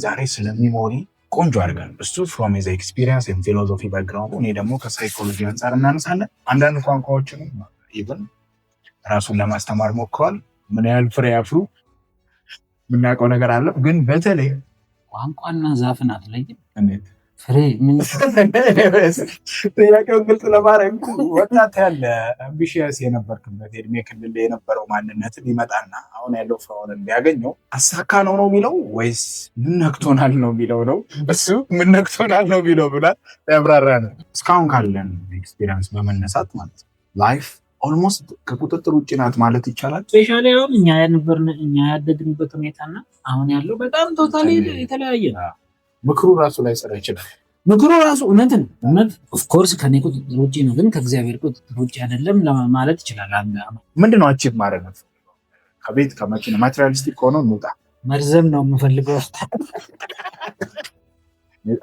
ዛሬ ስለ ሚሞሪ ቆንጆ አድርገን እሱ ፍሮም ዘ ኤክስፒሪየንስ ኤንድ ፊሎሶፊ ባክግራውንድ እኔ ደግሞ ከሳይኮሎጂ አንጻር እናነሳለን። አንዳንድ ቋንቋዎችን ኢቨን ራሱን ለማስተማር ሞክሯል። ምን ያህል ፍሬ ያፍሩ የምናውቀው ነገር አለ። ግን በተለይ ቋንቋና ዛፍን አትለይም። እንዴት ፍሬ ጥያቄውን ግልጽ ለማድረግ ወጣት ያለ አምቢሽየስ የነበርክበት የእድሜ ክልል የነበረው ማንነት ሊመጣና አሁን ያለው ፍራውን ቢያገኘው አሳካ ነው የሚለው ወይስ ምን ነክቶናል ነው የሚለው ነው? እሱ ምን ነክቶናል ነው የሚለው ብላ ያብራራ ነው። እስካሁን ካለን ኤክስፒሪየንስ በመነሳት ማለት ነው ላይፍ ኦልሞስት ከቁጥጥር ውጭ ናት ማለት ይቻላል። ስፔሻሊ አሁን እኛ ያደግንበት ሁኔታና አሁን ያለው በጣም ቶታሊ የተለያየ ነው። ምክሩ ራሱ ላይ ሰራ ይችላል። ምክሩ ራሱ እውነት ኦፍኮርስ ከኔ ቁጥጥር ውጭ ነው፣ ግን ከእግዚአብሔር ቁጥጥር ውጭ አይደለም ማለት ይችላል። ምንድነው አቺቭ ማድረግ ነው? ከቤት ከመኪና ማቴሪያሊስቲክ ሆኖ እንውጣ። መርዘም ነው የምፈልገው።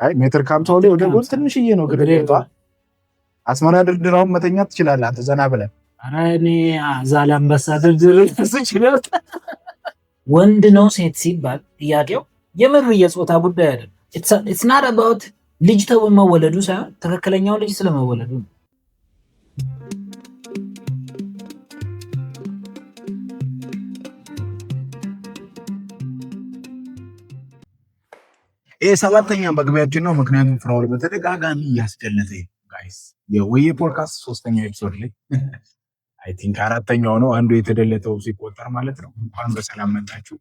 አይ ሜትር ካምታው ላይ ወደ ጎን ትንሽዬ ነው ግዴታ። አስመራ ድርድራውን መተኛት ትችላለህ አንተ ዘና ብለህ። ኧረ እኔ ዛላምበሳ ድርድር ይችላል። ወንድ ነው ሴት ሲባል ጥያቄው የምር የጾታ ጉዳይ አይደለም። it's not about ልጅ መወለዱ ሳይሆን ትክክለኛው ልጅ ስለመወለዱ ነው። ይሄ ሰባተኛ መግቢያችን ነው። ምክንያቱም ፍራኦል በተደጋጋሚ እያስደለተ ጋይስ የወየ ፖድካስት 3ኛ ኤፒሶድ ላይ አይ ቲንክ 4ኛው ነው አንዱ የተደለተው ሲቆጠር ማለት ነው። እንኳን በሰላም መጣችሁ።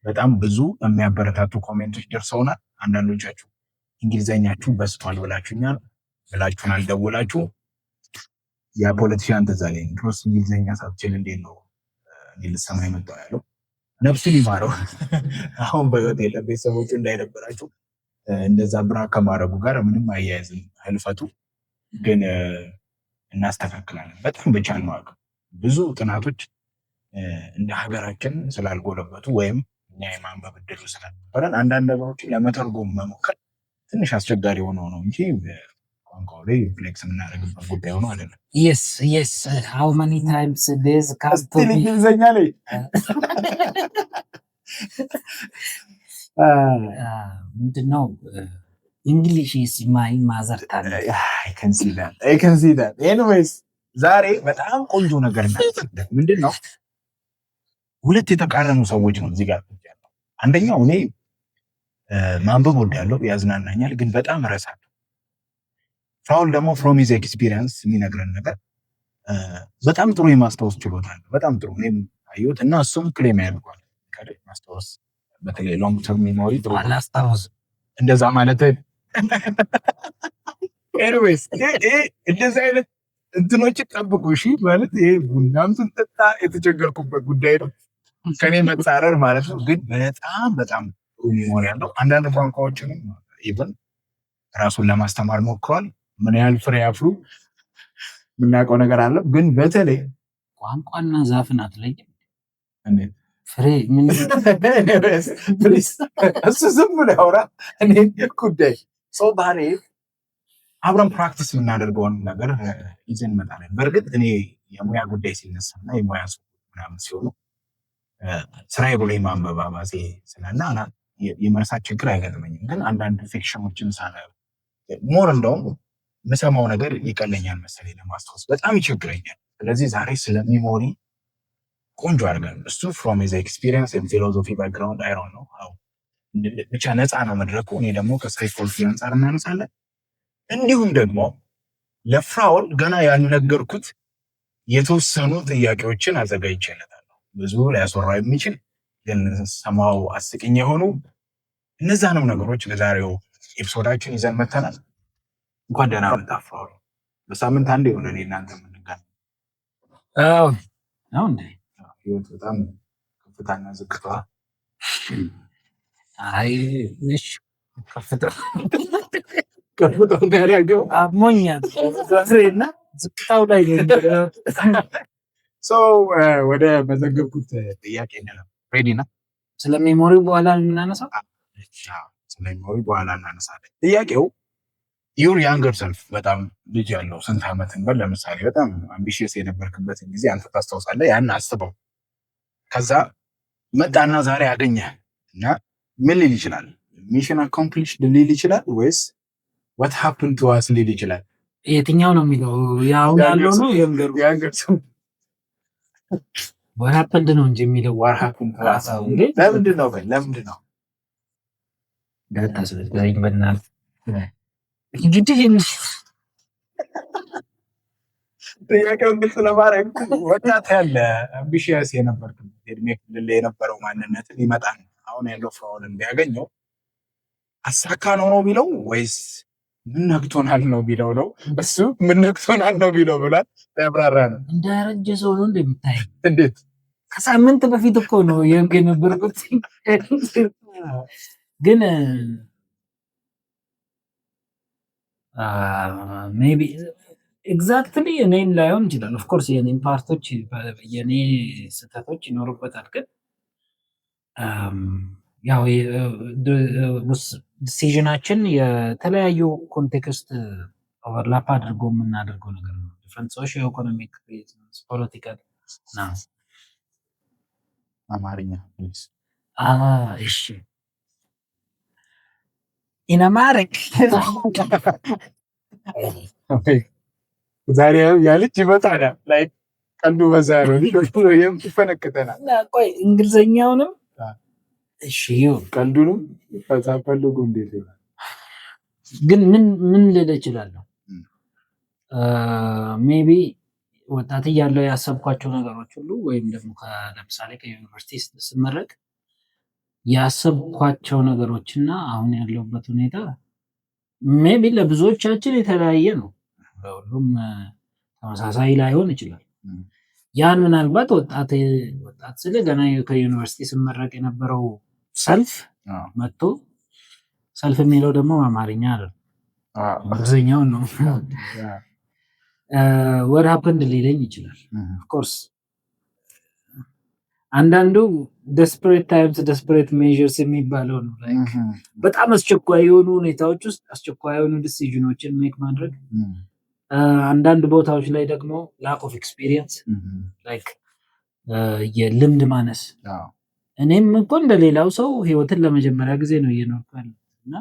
በጣም ብዙ የሚያበረታቱ ኮሜንቶች ደርሰውናል። አንዳንዶቻችሁ እንግሊዘኛችሁ በስቷል ብላችሁናል ደውላችሁ። የፖለቲሽያን ተዛለኝ ድሮስ እንግሊዘኛ ሳትችል እንዴት ነው ልሰማ የመጣው ያለው ነፍሱን ይማረው። አሁን በህይወት የለም። ቤተሰቦቹ እንዳይደበራችሁ እንደዛ ብራ ከማድረጉ ጋር ምንም አያያዝም። ህልፈቱ ግን እናስተካክላለን። በጣም ብቻ ነው አቅም ብዙ ጥናቶች እንደ ሀገራችን ስላልጎለበቱ ወይም እኛ የማንበብ እድሉ ስላልነበረን አንዳንድ ነገሮችን ለመተርጎም መሞከር ትንሽ አስቸጋሪ ሆነው ነው እንጂ ቋንቋው ላይ ፍሌክስ የምናደርግበት ጉዳይ ሆኖ አይደለም። yes how many times this comes to me እንግሊዘኛ ላይ ምንድነው English is my mother tongue. I can see that. Anyways ዛሬ በጣም ቆንጆ ነገር እናደርጋለን። ምንድነው ሁለት የተቃረኑ ሰዎች ነው እዚህ ጋር ያለው። አንደኛው እኔ ማንበብ ወዳለሁ ያዝናናኛል፣ ግን በጣም እረሳለሁ። ፍራኦል ደግሞ ፍሮም ሂዝ ኤክስፒሪየንስ የሚነግረን ነገር በጣም ጥሩ የማስታወስ ችሎታ አለው። በጣም ጥሩ እኔም አየሁት እና እሱም ክሌም ያደርጓል። ማስታወስ በተለይ ሎንግ ተርም ሜሞሪ ጥሩ አላስታውስ እንደዛ ማለት ኤኒዌይስ እንደዛ አይነት እንትኖች ጠብቁ። እሺ ማለት ይሄ ቡናም ስንጠጣ የተቸገርኩበት ጉዳይ ነው ከኔ መጻረር ማለት ነው። ግን በጣም ጥሩ ሜሞሪ ያለው አንዳንድ ቋንቋዎችንም ኢቨን ራሱን ለማስተማር ሞክሯል። ምን ያህል ፍሬ ያፍሩ የምናውቀው ነገር አለ። ግን በተለይ ቋንቋና ዛፍን አትለይም። እንዴት ፍሬ ምን እሱ ዝም ብሎ ያወራ እኔ ጉዳይ ሰው ባህሪ አብረን ፕራክቲስ የምናደርገውን ነገር ይዘን እንመጣለን። በእርግጥ እኔ የሙያ ጉዳይ ሲነሳና የሙያ ሰው ምናምን ሲሆኑ ስራዬ ብሎ የማንበብ አባዜ ስላለ የመርሳት ችግር አይገጥመኝም። ግን አንዳንድ ፊክሽኖችን ሳነብ ሞር እንደውም የምሰማው ነገር ይቀለኛል መሰለኝ ለማስታወስ በጣም ይቸግረኛል። ስለዚህ ዛሬ ስለ ሚሞሪ ቆንጆ አድርገን እሱ ፍሮም ሂዝ ኤክስፒሪየንስ ኤንድ ፊሎሶፊ ባክግራውንድ አይ ዶንት ኖ ሃው ብቻ ነፃ ነው መድረኩ። እኔ ደግሞ ከሳይኮሎጂ አንጻር እናነሳለን። እንዲሁም ደግሞ ለፍራኦል ገና ያልነገርኩት የተወሰኑ ጥያቄዎችን አዘጋጅቼለታለሁ። ብዙ ሊያስወራ የሚችል ግን ሰማው አስቂኝ የሆኑ እነዛንም ነገሮች ለዛሬው ኤፒሶዳችን ይዘን መተናል። እንኳን ደህና መጣ ፍራኦል። በሳምንት አንዴ ሆነ እኔ እናንተ የምንገናኝ። አዎ እንዴ ህይወት በጣም ከፍታና ዝቅታ። አይ እሺ ከፍታው ጋር ያገው አሞኛል ዛሬና ዝቅታው ላይ ወደ መዘገብኩት ጥያቄ ነው። ሬዲ ነው? ስለ ሜሞሪው በኋላ እናነሳው። ስለ ሜሞሪ በኋላ እናነሳለን። ጥያቄው ዩር ያንገር ሰልፍ በጣም ልጅ ያለው ስንት ዓመት እንበል ለምሳሌ በጣም አምቢሽየስ የነበርክበትን ጊዜ አንተ ታስታውሳለህ። ያን አስበው። ከዛ መጣና ዛሬ አገኘህ እና ምን ሊል ይችላል? ሚሽን አኮምፕሊሽድ ሊል ይችላል ወይስ what happened to us ሊል ይችላል? የትኛው ነው የሚለው? ያው ያለው ነው የምገሩ የሀገር ሰው what happened ነው እንጂ የሚለው what happened to us ለምንድን ነው ለምንድን ነው ስለዚህ በእናትህ እንግዲህ ጥያቄውን ግልጽ ለማድረግ ወጣት ያለ አምቢሽየስ የነበርክ እድሜ ክልል የነበረው ማንነትን ይመጣል አሁን ያለው ፍራውልን ቢያገኘው አሳካ ነው ቢለው ወይስ ምን ነክቶናል ነው ቢለው ነው? እሱ ምን ነክቶናል ነው ቢለው ብሏል። ያብራራ ነው። እንዳረጀ ሰው ነው እንደምታይ። እንዴት ከሳምንት በፊት እኮ ነው የነበርኩት። ግን ሜቢ ኤግዛክትሊ እኔን ላይሆን ይችላል። ኦፍኮርስ የኔን ፓርቶች የኔ ስህተቶች ይኖሩበታል። ግን ያው ዲሲዥናችን የተለያዩ ኮንቴክስት ኦቨርላፕ አድርጎ የምናደርገው ነገር ነው። ዲፍረንት ሶሺዮ ኢኮኖሚክ ሪዝንስ፣ ፖለቲካል ነው። አማርኛ እሺ ኢናማረክ ዛሬ ያለች ይመጣል ላይ ቀንዱ በዛ ነው ይፈነክተናል። ቆይ እንግሊዘኛውንም እሺ ቀንዱንም ፈታፈልጉ እንዴት ይላል። ግን ምን ልል እችላለሁ? ሜቢ ወጣት እያለሁ ያሰብኳቸው ነገሮች ሁሉ ወይም ደግሞ ለምሳሌ ከዩኒቨርሲቲ ስመረቅ ያሰብኳቸው ነገሮችና አሁን ያለሁበት ሁኔታ ሜቢ ለብዙዎቻችን የተለያየ ነው። ለሁሉም ተመሳሳይ ላይሆን ይችላል። ያን ምናልባት ወጣት ስለ ገና ከዩኒቨርሲቲ ስመረቅ የነበረው ሰልፍ መጥቶ ሰልፍ የሚለው ደግሞ አማርኛ አይደለም እንግሊዝኛው ነው። what happened ሊለኝ ይችላል። ኦፍኮርስ አንዳንዱ desperate times desperate measures የሚባለው ነው። ላይክ በጣም አስቸኳይ የሆኑ ሁኔታዎች ውስጥ አስቸኳይ የሆኑ ዲሲዥኖችን ሜክ ማድረግ፣ አንዳንድ ቦታዎች ላይ ደግሞ lack of experience ላይክ የልምድ ማነስ። እኔም እኮ እንደሌላው ሰው ህይወትን ለመጀመሪያ ጊዜ ነው እየኖርኩ ያለሁት እና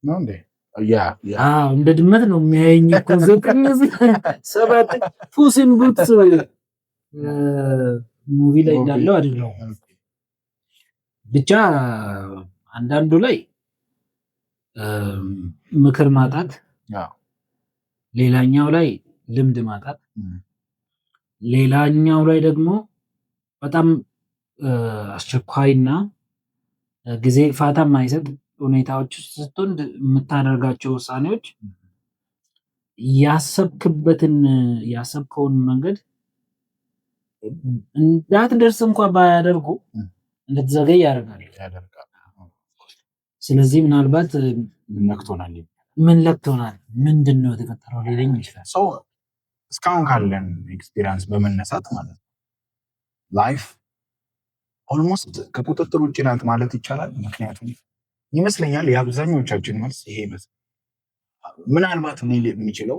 ነው እንዴ እንደ ድመት ነው የሚያየኝ እኮ 9-7 ፑስን ቡትስ ሙቪ ላይ እንዳለው አይደለም። ብቻ አንዳንዱ ላይ ምክር ማጣት፣ ሌላኛው ላይ ልምድ ማጣት፣ ሌላኛው ላይ ደግሞ በጣም አስቸኳይና ጊዜ ፋታ የማይሰጥ ሁኔታዎች ውስጥ ስትሆን የምታደርጋቸው ውሳኔዎች ያሰብከውን መንገድ እንዳትደርስ እንኳን ባያደርጉ እንድትዘገይ ያደርጋል። ስለዚህ ምናልባት ምን ለክቶናል ምንድን ነው የተፈጠረው ሊለኝ ይችላል። እስካሁን ካለን ኤክስፒሪየንስ በመነሳት ማለት ነው ላይፍ ኦልሞስት ከቁጥጥር ውጭ ናት ማለት ይቻላል። ምክንያቱም ይመስለኛል የአብዛኞቻችን መልስ ይሄ ይመስል ምናልባት ሊል የሚችለው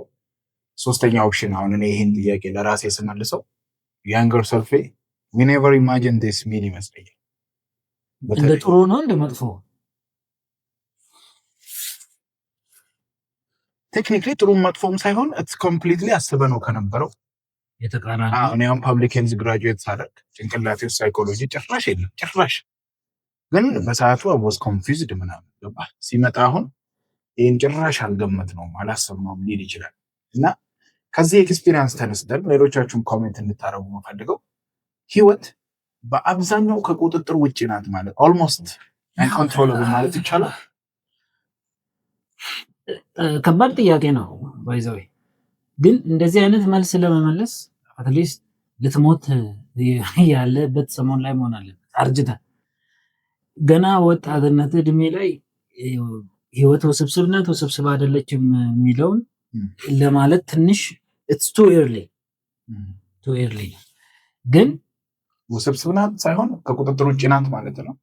ሶስተኛ ኦፕሽን አሁን እኔ ይህን ጥያቄ ለራሴ ስመልሰው ያንገር ሰልፌ we never imagined this ሚል ይመስለኛል። እንደ ጥሩ ነው እንደ መጥፎ ቴክኒክሊ ጥሩ መጥፎም ሳይሆን it's completely አስበነው ከነበረው የተቃራኒ። እኔ አሁን ፐብሊክ ሄልዝ ግራጁዌት ሳደርግ ጭንቅላቴ ውስጥ ሳይኮሎጂ ጭራሽ የለም ጭራሽ። ግን በሰዓቱ አወዝ ኮንፊውዝድ ምናምን ገባ ሲመጣ አሁን ይህን ጭራሽ አልገመትነውም አላሰብነውም ሊል ይችላል። እና ከዚህ ኤክስፒሪየንስ ተነስተን ሌሎቻችሁን ኮሜንት እንድታረጉ የምፈልገው ህይወት በአብዛኛው ከቁጥጥር ውጭ ናት ማለት ኦልሞስት አንኮንትሮለብል ማለት ይቻላል። ከባድ ጥያቄ ነው ባይዘው። ግን እንደዚህ አይነት መልስ ለመመለስ አትሊስት ልትሞት ያለበት ሰሞን ላይ መሆን አለበት። አርጅተህ ገና ወጣትነት እድሜ ላይ ህይወት ውስብስብ ናት ውስብስብ አይደለችም የሚለውን ለማለት ትንሽ it's too early ግን ውስብስብ ናት ሳይሆን ከቁጥጥር ውጭ ናት ማለት ነው።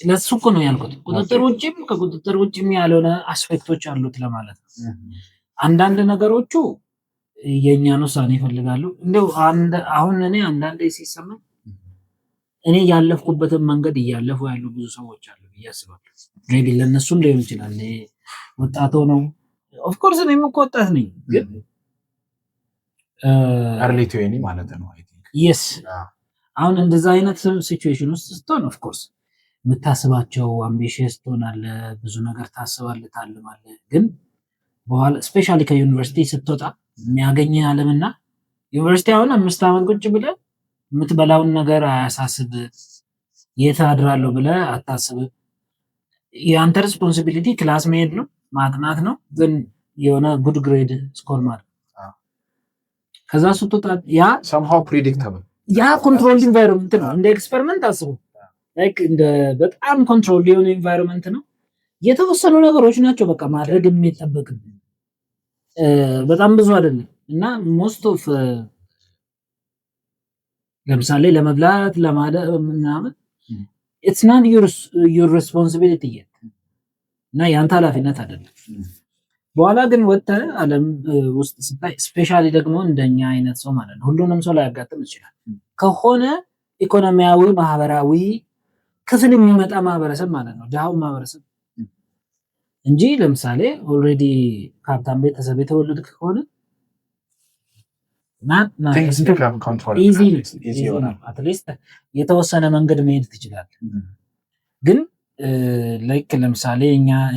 ለሱ እኮ ነው ያልኩት። ቁጥጥር ውጭም ከቁጥጥር ውጭም ያልሆነ አስፔክቶች አሉት ለማለት ነው። አንዳንድ ነገሮቹ የኛን ውሳኔ ይፈልጋሉ። እንደው አሁን እኔ አንዳንዴ ሲሰማኝ እኔ ያለፍኩበትን መንገድ እያለፉ ያሉ ብዙ ሰዎች አሉ ብዬ አስባለሁ። ሜቢ ለእነሱም ሊሆን ይችላል። ወጣት ሆነው ኦፍኮርስ እኔም እኮ ወጣት ነኝ፣ ግን አርሊ ትዌኒ ማለት ነው። የስ አሁን እንደዛ አይነት ሲቹዌሽን ውስጥ ስትሆን ኦፍኮርስ የምታስባቸው አምቢሽየስ ትሆናለህ፣ ብዙ ነገር ታስባለህ፣ ታልማለህ። ግን በኋላ ስፔሻሊ ከዩኒቨርሲቲ ስትወጣ የሚያገኝህ ዓለምና ዩኒቨርሲቲ አሁን 5 ዓመት ቁጭ ብለህ የምትበላውን ነገር አያሳስብ፣ የት አድራለሁ ብለህ አታስብ። የአንተ ሪስፖንሲቢሊቲ ክላስ መሄድ ነው፣ ማጥናት ነው፣ ግን የሆነ ጉድ ግሬድ ስኮር ማለት ከዛ ስትወጣ ያ somehow predictable ያ ኮንትሮል ኢንቫይሮንመንት ነው። እንደ ኤክስፐሪመንት አስቡ። ላይክ እንደ በጣም ኮንትሮል የሆነ ኢንቫይሮንመንት ነው። የተወሰኑ ነገሮች ናቸው በቃ ማድረግ የሚጠበቅብን በጣም ብዙ አይደለም። እና ሞስት ኦፍ ለምሳሌ ለመብላት ለማለት ምናምን it's not your responsibility yet እና ያንተ ኃላፊነት አይደለም። በኋላ ግን ወጥተህ ዓለም ውስጥ ስታይ ስፔሻሊ ደግሞ እንደኛ አይነት ሰው ማለት ነው፣ ሁሉንም ሰው ላያጋጥም ይችላል ከሆነ ኢኮኖሚያዊ ማህበራዊ ክፍል የሚመጣ ማህበረሰብ ማለት ነው፣ ድሃው ማህበረሰብ እንጂ ለምሳሌ ኦልሬዲ ከሀብታም ቤተሰብ የተወለድክ ከሆነ አትሊስት የተወሰነ መንገድ መሄድ ትችላለህ። ግን ላይክ ለምሳሌ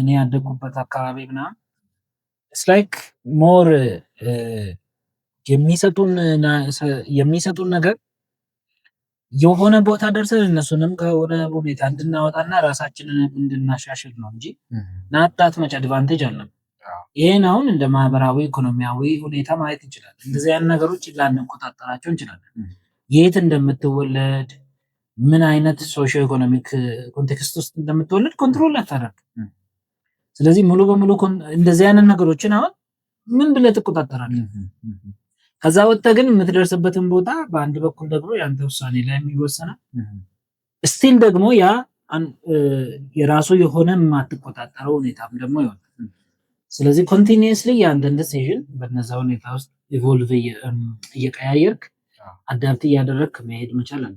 እኔ ያደጉበት አካባቢ ምናምን ኢትስ ላይክ ሞር የሚሰጡን ነገር የሆነ ቦታ ደርሰን እነሱንም ከሆነ ሁኔታ እንድናወጣና ራሳችንን እንድናሻሽል ነው እንጂ ናጣት መች አድቫንቴጅ አለም። ይሄን አሁን እንደ ማህበራዊ ኢኮኖሚያዊ ሁኔታ ማየት እንችላለን። እንደዚህ አይነት ነገሮች ላንቆጣጠራቸው እንችላለን። የት እንደምትወለድ ምን አይነት ሶሺዮ ኢኮኖሚክ ኮንቴክስት ውስጥ እንደምትወለድ ኮንትሮል አታደርግም። ስለዚህ ሙሉ በሙሉ እንደዚህ አይነት ነገሮችን አሁን ምን ብለህ ትቆጣጠራለህ? ከዛ ወጥተህ ግን የምትደርስበትን ቦታ በአንድ በኩል ደግሞ ያንተ ውሳኔ ላይ የሚወሰነው ስቲል ደግሞ ያ የራሱ የሆነ የማትቆጣጠረው ሁኔታም ደግሞ ይሆናል። ስለዚህ ኮንቲኒየስሊ ያንተን ዲሲዥን በነዛ ሁኔታ ውስጥ ኢቮልቭ እየቀያየርክ አዳፕት እያደረግክ መሄድ መቻል አለ።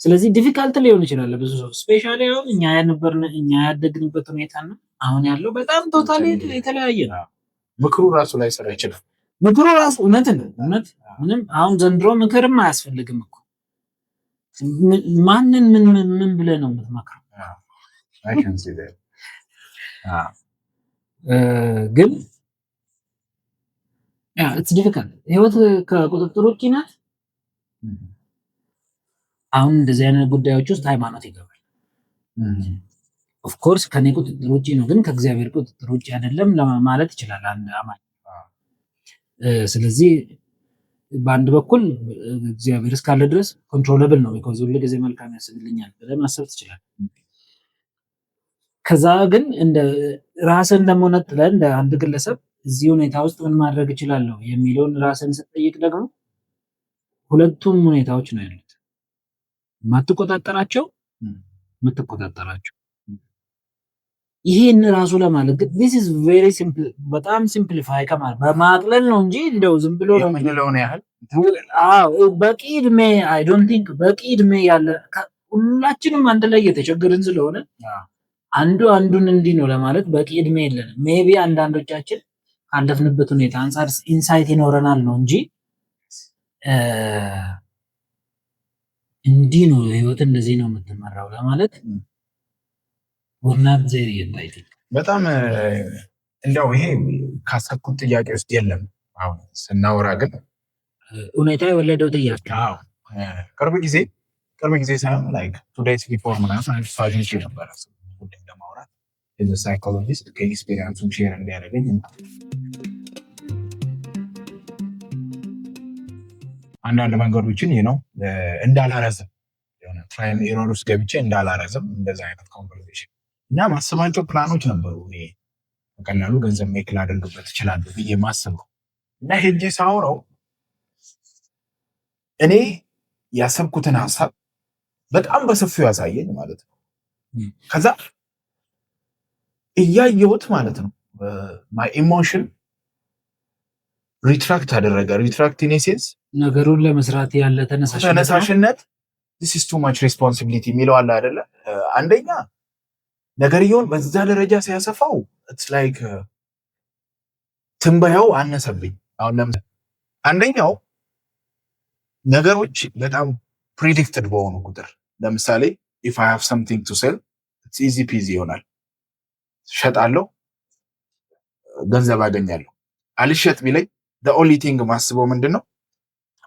ስለዚህ ዲፊካልት ሊሆን ይችላል ብዙ ሰው ስፔሻሊ አሁን እኛ ያደግንበት ሁኔታ ነው አሁን ያለው በጣም ቶታሊ የተለያየ ነው። ምክሩ ራሱ ላይ ሰራ ይችላል። ምክሩ ራሱ እውነት ምንም አሁን ዘንድሮ ምክርም አያስፈልግም እኮ ማንን ምን ብለህ ነው የምትመክረው? ግን ኢትስ ዲፊካልት። ህይወት ከቁጥጥር ውጭ ናት። አሁን እንደዚህ አይነት ጉዳዮች ውስጥ ሃይማኖት ይገባል። ኦፍ ኮርስ ከኔ ቁጥጥር ውጭ ነው፣ ግን ከእግዚአብሔር ቁጥጥር ውጭ አይደለም ማለት ይችላል አንድ አማኝ። ስለዚህ በአንድ በኩል እግዚአብሔር እስካለ ድረስ ኮንትሮለብል ነው፣ ቢኮዝ ሁሉ ጊዜ መልካም ያስብልኛል ብለህ ማሰብ ትችላለህ። ከዛ ግን እንደ ራስን ደግሞ ነጥለህ እንደ አንድ ግለሰብ እዚህ ሁኔታ ውስጥ ምን ማድረግ እችላለሁ የሚለውን ራስን ስትጠይቅ ደግሞ ሁለቱም ሁኔታዎች ነው ያሉት፣ የምትቆጣጠራቸው ይሄን ራሱ ለማለት ግን this is very simple በጣም ሲምፕሊፋይ ከማለት በማቅለል ነው እንጂ እንደው ዝም ብሎ ነው የሚለውን ያህል በቂ እድሜ I don't think በቂ እድሜ ያለ ሁላችንም አንድ ላይ የተቸገርን ስለሆነ አንዱ አንዱን እንዲህ ነው ለማለት በቂ እድሜ የለንም። ሜቢ አንዳንዶቻችን ካለፍንበት ሁኔታ አንፃር ኢንሳይት ይኖረናል ነው እንጂ እንዲህ ነው ህይወት እንደዚህ ነው የምትመራው ለማለት ወናት ዘሪ የታይት በጣም እንደው ይሄ ካሰብኩት ጥያቄ ውስጥ የለም። አሁን ስናወራ ግን ሁኔታ የወለደው ጥያቄ ቅርብ ጊዜ ሳይሆን ላይክ 2 days before ምናምን ፋጅንሽ ነበር ጉዳይ ለማውራት ሳይኮሎጂስት ከኤክስፔሪንሱም ሼር እንዲያደርገኝ አንዳንድ መንገዶችን ነው እንዳላረዝም የሆነ ትራይል ኤረር ውስጥ ገብቼ እንዳላረዝም እንደዛ አይነት ኮንቨርሴሽን እና ማስባቸው ፕላኖች ነበሩ። እኔ በቀላሉ ገንዘብ ሜክ ላደርግበት እችላለሁ ብዬ ማስበው እና ሄጄ ሳወራው እኔ ያሰብኩትን ሀሳብ በጣም በሰፊው ያሳየኝ ማለት ነው። ከዛ እያየሁት ማለት ነው ማይ ኢሞሽን ሪትራክት አደረገ። ሪትራክት ኢን ሴንስ ነገሩን ለመስራት ያለ ተነሳሽነት this is too much responsibility የሚለው አለ አይደለ? አንደኛ ነገርየውን በዛ ደረጃ ሲያሰፋው it's like ትንበያው አነሰብኝ። አሁን ለምሳሌ አንደኛው ነገሮች በጣም ፕሪዲክትድ በሆኑ ቁጥር ለምሳሌ if I have something to sell it's easy peasy ይሆናል። ሸጣለሁ፣ ገንዘብ አገኛለሁ። አልሸጥ ቢለኝ the only thing ማስበው ምንድነው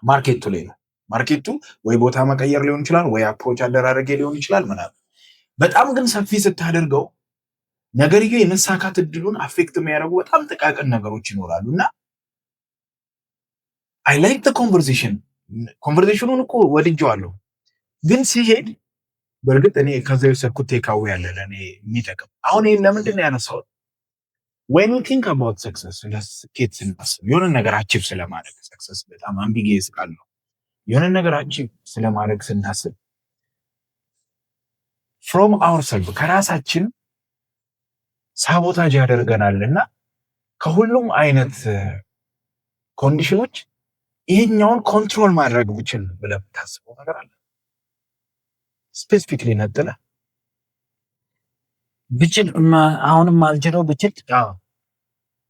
ማርኬቱ ላይ ነው። ማርኬቱ ወይ ቦታ መቀየር ሊሆን ይችላል፣ ወይ አፕሮች አደራረጌ ሊሆን ይችላል ምናምን። በጣም ግን ሰፊ ስታደርገው ነገርየው የመሳካት እድሉን አፌክት የሚያደርጉ በጣም ጥቃቅን ነገሮች ይኖራሉ እና I like the ኮንቨርሴሽኑን እኮ ወድጄዋለሁ፣ ግን ሲሄድ በእርግጥ እኔ ከዛ የወሰድኩት ቴካዌ ያለ ለእኔ የሚጠቅም አሁን ይህን ለምንድን ነው ያነሳሁት? when we think about success ስኬት ስናስብ የሆነ ነገር አቺቭ ስለማድረግ ሰክሰስ በጣም አምቢጊየስ ቃል ነው። የሆነ ነገር አቺቭ ስለማድረግ ስናስብ from ourselves ከራሳችን ሳቦታጅ ያደርገናልና ከሁሉም አይነት ኮንዲሽኖች ይሄኛውን ኮንትሮል ማድረግ ብችል ብለህ ታስበው ነገር አለ? ስፔሲፊክሊ ነጥለ ብችል አሁንም አልችለው ብችል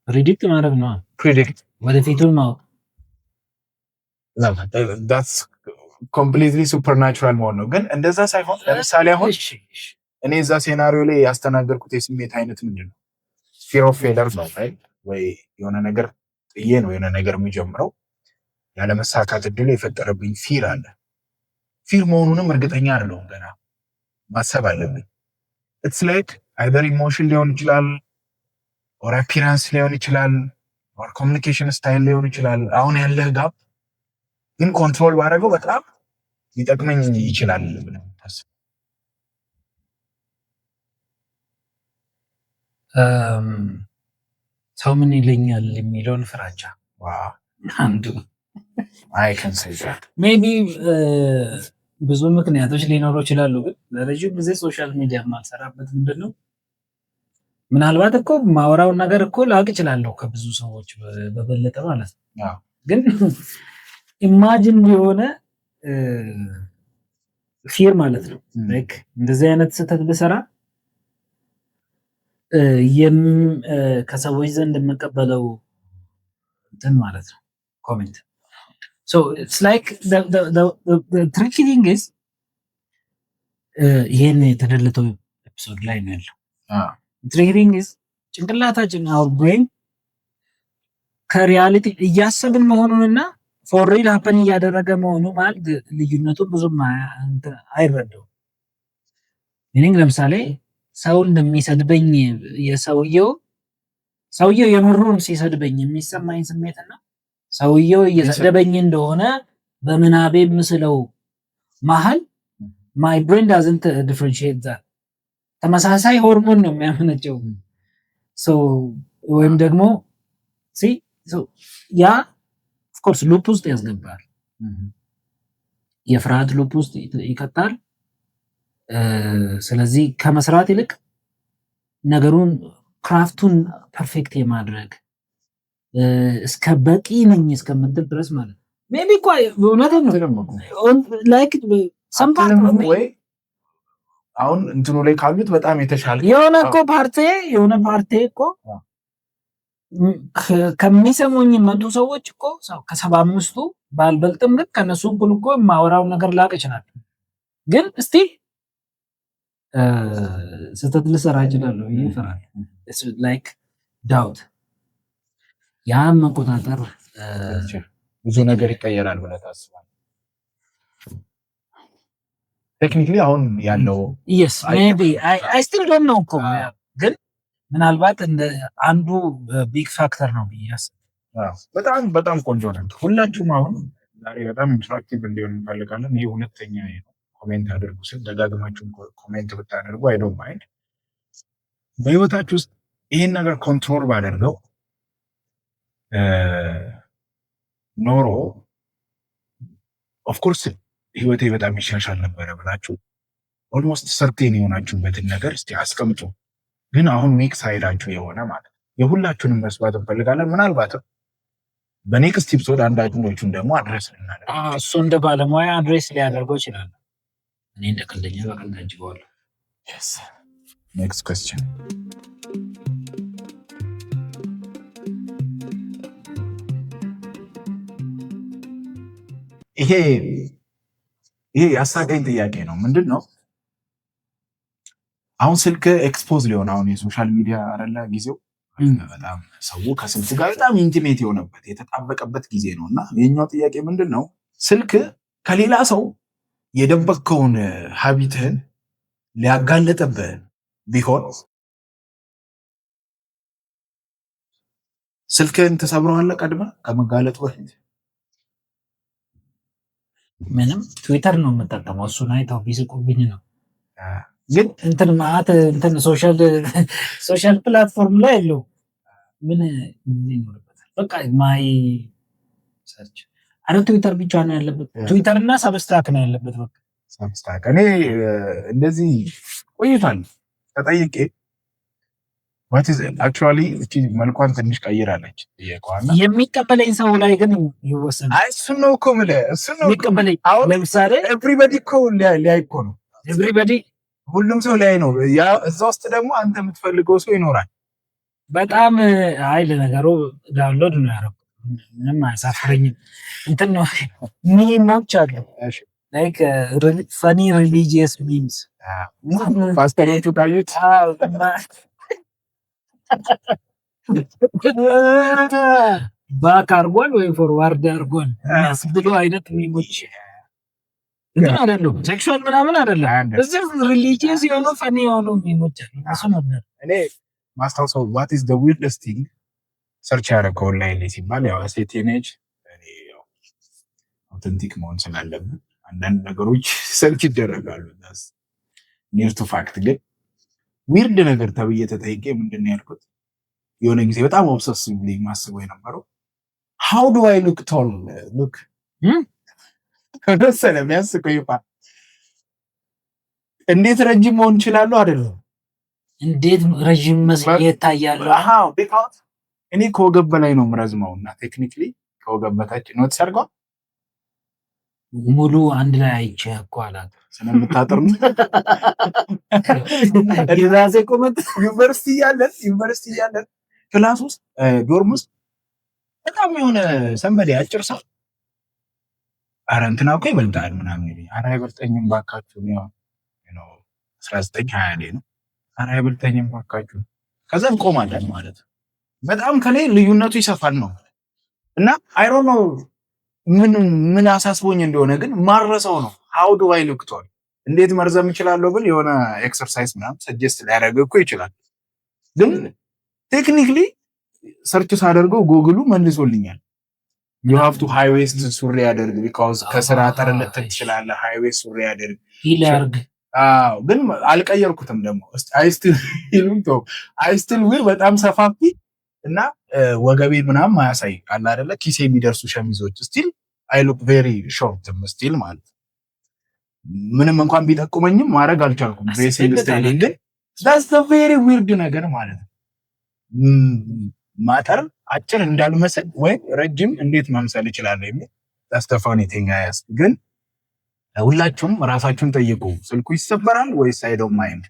ፕሪዲክት ማድረግ ነው። ፕሪዲክት ወደፊቱን ነው። that's completely supernatural መሆን ነው። ግን እንደዛ ሳይሆን ለምሳሌ አሁን እኔ እዛ ሴናሪዮ ላይ ያስተናገርኩት የስሜት አይነት ምንድን ነው? ፊር ኦፍ ፌለር ነው ወይ የሆነ ነገር ጥዬ ነው የሆነ ነገር የሚጀምረው ያለመሳካት እድል የፈጠረብኝ ፊር አለ። ፊር መሆኑንም እርግጠኛ አይደለሁም፣ ገና ማሰብ አለብኝ። ኢትስ ላይክ አይዘር ኢሞሽን ሊሆን ይችላል፣ ኦር አፒራንስ ሊሆን ይችላል፣ ኦር ኮሚኒኬሽን ስታይል ሊሆን ይችላል። አሁን ያለህ ጋፕ ግን ኮንትሮል ባደረገው በጣም ሊጠቅመኝ ይችላል ብለህ ታስብ። ሰው ምን ይለኛል የሚለውን ፍራቻ አንዱ ሜቢ ብዙ ምክንያቶች ሊኖሩ ይችላሉ። ግን ለረጅም ጊዜ ሶሻል ሚዲያ ማልሰራበት ምንድን ነው፣ ምናልባት እኮ ማወራውን ነገር እኮ ላውቅ እችላለሁ ከብዙ ሰዎች በበለጠ ማለት ነው። ግን ኢማጂን የሆነ ፊር ማለት ነው እንደዚህ አይነት ስህተት ብሰራ ከሰዎች ዘንድ የምቀበለው እንትን ማለት ነው ኮሜንት። So it's like the tricky thing is ይሄን የተደለተው ኤፒሶድ ላይ ነው ያለው። tricky thing is ጭንቅላታችን our brain ከሪያሊቲ እያሰብን መሆኑንና for real happen እያደረገ መሆኑ ማለት ልዩነቱ ብዙም አይረዳው። meaning ለምሳሌ ሰው እንደሚሰድበኝ ሰውየው የምሩን ሲሰድበኝ የሚሰማኝ ስሜትና ሰውየው እየሰደበኝ እንደሆነ በምናቤ ምስለው መሃል my brain doesn't differentiate that። ተመሳሳይ ሆርሞን ነው የሚያመነጨው። so ወይም ደግሞ ያ of course ሉፕ ውስጥ ያስገባል፣ የፍርሃት ሉፕ ውስጥ ይከታል። ስለዚህ ከመስራት ይልቅ ነገሩን ክራፍቱን ፐርፌክት የማድረግ እስከ በቂ ነኝ እስከምትል ድረስ ማለት ሜቢ እኮ እውነቴን ነው ላይክ ሰምፓርት ወይ አሁን እንትኑ ላይ ካሉት በጣም የተሻለ የሆነ ፓርቲ እኮ ከሚሰሙኝ መጡ ሰዎች እኮ ከ75ቱ ባልበልጥም ግን ከነሱ ሁሉ እኮ ማወራው ነገር ላቅ ይችላል። ግን እስቲ ስህተት ልሰራ እችላለሁ ይፈራል። it's like doubt ያ መቆጣጠር ብዙ ነገር ይቀየራል ብለህ ታስባለህ? ቴክኒካሊ አሁን ያለው yes maybe I still don't know እኮ ግን ምናልባት እንደ አንዱ ቢግ ፋክተር ነው ብዬ በጣም በጣም ቆንጆ ነው። ሁላችሁም አሁን ዛሬ በጣም ኢንተራክቲቭ እንዲሆን እንፈልጋለን። ይሄ ሁለተኛ ነው። ኮሜንት አድርጉ ስል ደጋግማችሁ ኮሜንት ብታደርጉ አይ ዶንት ማይንድ። በህይወታችሁ ውስጥ ይሄን ነገር ኮንትሮል ባደርገው ኖሮ ኦፍ ኮርስ ህይወቴ በጣም ይሻሻል ነበረ ብላችሁ ኦልሞስት ሰርቴን የሆናችሁበትን ነገር እስቲ አስቀምጡ። ግን አሁን ሜክ ሳይዳችሁ የሆነ ማለት የሁላችሁንም መስባት እንፈልጋለን። ምናልባትም በኔክስት ኤፒሶድ አንዳንዶቹን ደግሞ አድሬስ እናደርጋለን። እሱ እንደ ባለሙያ አድሬስ ሊያደርገው ይችላል። እኔ እንደ ቀልደኛ በቀልድ አጅበዋለሁ። Yes. Next question. ይሄ ያሳቀኝ ጥያቄ ነው። ምንድን ነው አሁን ስልክ ኤክስፖዝ ሊሆን አሁን የሶሻል ሚዲያ አረላ ጊዜው በጣም ሰው ከስልኩ ጋር በጣም ኢንቲሜት የሆነበት የተጣበቀበት ጊዜ ነው እና የኛው ጥያቄ ምንድን ነው ስልክ ከሌላ ሰው የደበቅከውን ሀቢትህን ሊያጋለጠብህ ቢሆን ስልክህን ተሰብረዋለህ ቀድመህ ከመጋለጡ በፊት? ምንም ትዊተር ነው የምጠቀመው። እሱን አይተው ቢስቁብኝ ነው። ግን እንትን ማለት እንትን ሶሻል ፕላትፎርም ላይ ያለው ምን ይኖርበታል? በቃ ማይ ሰርች አረ ትዊተር ብቻ ነው ያለበት። ትዊተር እና ሰብስታክ ነው ያለበት። በቃ ሰብስታክ እኔ እንደዚህ ቆይቷል ተጠይቄ what is actually እቺ መልኳን ትንሽ ቀይራለች የቋና የሚቀበለኝ ሰው ላይ ግን ይወሰን። አይ እሱ ነው እኮ ማለት እሱ ነው የሚቀበለኝ። ለምሳሌ everybody እኮ ሊያይ እኮ ነው everybody ሁሉም ሰው ላይ ነው። ያ እዛ ውስጥ ደግሞ አንተ የምትፈልገው ሰው ይኖራል። በጣም ኃይል ነገሩ ዳውንሎድ ነው ያደረኩት። ምንም አያሳፍረኝም። እንትን ነው ሚሞች አሉ ላይክ ፈኒ ሪሊጂየስ ሚምስ ፓስተሮቹ ታዩት ባክ አርጓል ወይ ፎርዋርድ አርጓል የሚያስብሉ አይነት ሚሞች እንትን አይደለም፣ ሴክሹዋል ምናምን አይደለም። እዚህ ሪሊጂየስ የሆኑ ፈኒ የሆኑ ሚሞች አሉ። እሱ ነው እኔ ማስታውሰው what is the weirdest thing ሰርች ያደረገው ኦንላይን ላይ ሲባል ያው ሴቴኔጅ እኔ ያው አውተንቲክ መሆን ስላለብን አንዳንድ ነገሮች ሰርች ይደረጋሉ። ዳስ ኒር ቱ ፋክት ግን ዊርድ ነገር ተብዬ ተጠይቄ ምንድን ነው ያልኩት የሆነ ጊዜ በጣም ኦብሰሲቭሊ ማስበው የነበረው how do I look tall look ከደሰለ የሚያስቀው ይባል እንዴት ረጅም መሆን እችላለሁ አይደለም እንዴት ረጅም መስዬ እታያለሁ? አዎ ቢካዝ እኔ ከወገብ በላይ ነው የምረዝመውና ቴክኒክሊ ከወገብ በታች ነው ተሰርጓል። ሙሉ አንድ ላይ አይቼ እኮ አላት ስለምታጠር ነው የራሴ ኮመንት ዩኒቨርሲቲ ያለን ክላስ ውስጥ ዶርም ውስጥ በጣም የሆነ ሰንበዴ አጭር ሰው አረ እንትና እኮ ይበልጣል ምናምን ይለኝ። አረ አይበልጠኝም ባካችሁ ነው 19 20 ላይ ነው። አረ አይበልጠኝም ባካችሁ። ከዛ እንቆማለን ማለት በጣም ከኔ ልዩነቱ ይሰፋል ነው እና አይ ዶንት ኖ ምን አሳስቦኝ እንደሆነ ግን ማረሰው ነው how do I look tall እንዴት መርዘም እችላለሁ ብል የሆነ ኤክሰርሳይዝ ምናምን ሰጀስት ሊያደርግ እኮ ይችላል። ግን ቴክኒክሊ ሰርች ሳደርገው ጎግሉ መልሶልኛል you have to high waist ሱሪ ያደርግ because ከስራ ጠርነት ትችላለህ high waist ሱሪ ያደርግ ይላርግ። ግን አልቀየርኩትም ደግሞ I still wear በጣም ሰፋፊ እና ወገቤ ምናምን ማያሳይ አለ አይደለ ኪሴ የሚደርሱ ሸሚዞች still I look very short still ማለት ምንም እንኳን ቢጠቁመኝም ማድረግ አልቻልኩም። ድሬሲንግ ስታይሊንግ ግን that's the very weird ነገር ማለት ነው። ማጠር አጭር እንዳልመስል ወይ ረጅም እንዴት መምሰል ይችላል የሚል that's the funny thing I ask። ግን ሁላችሁም ራሳችሁን ጠይቁ። ስልኩ ይሰበራል ወይስ I don't mind?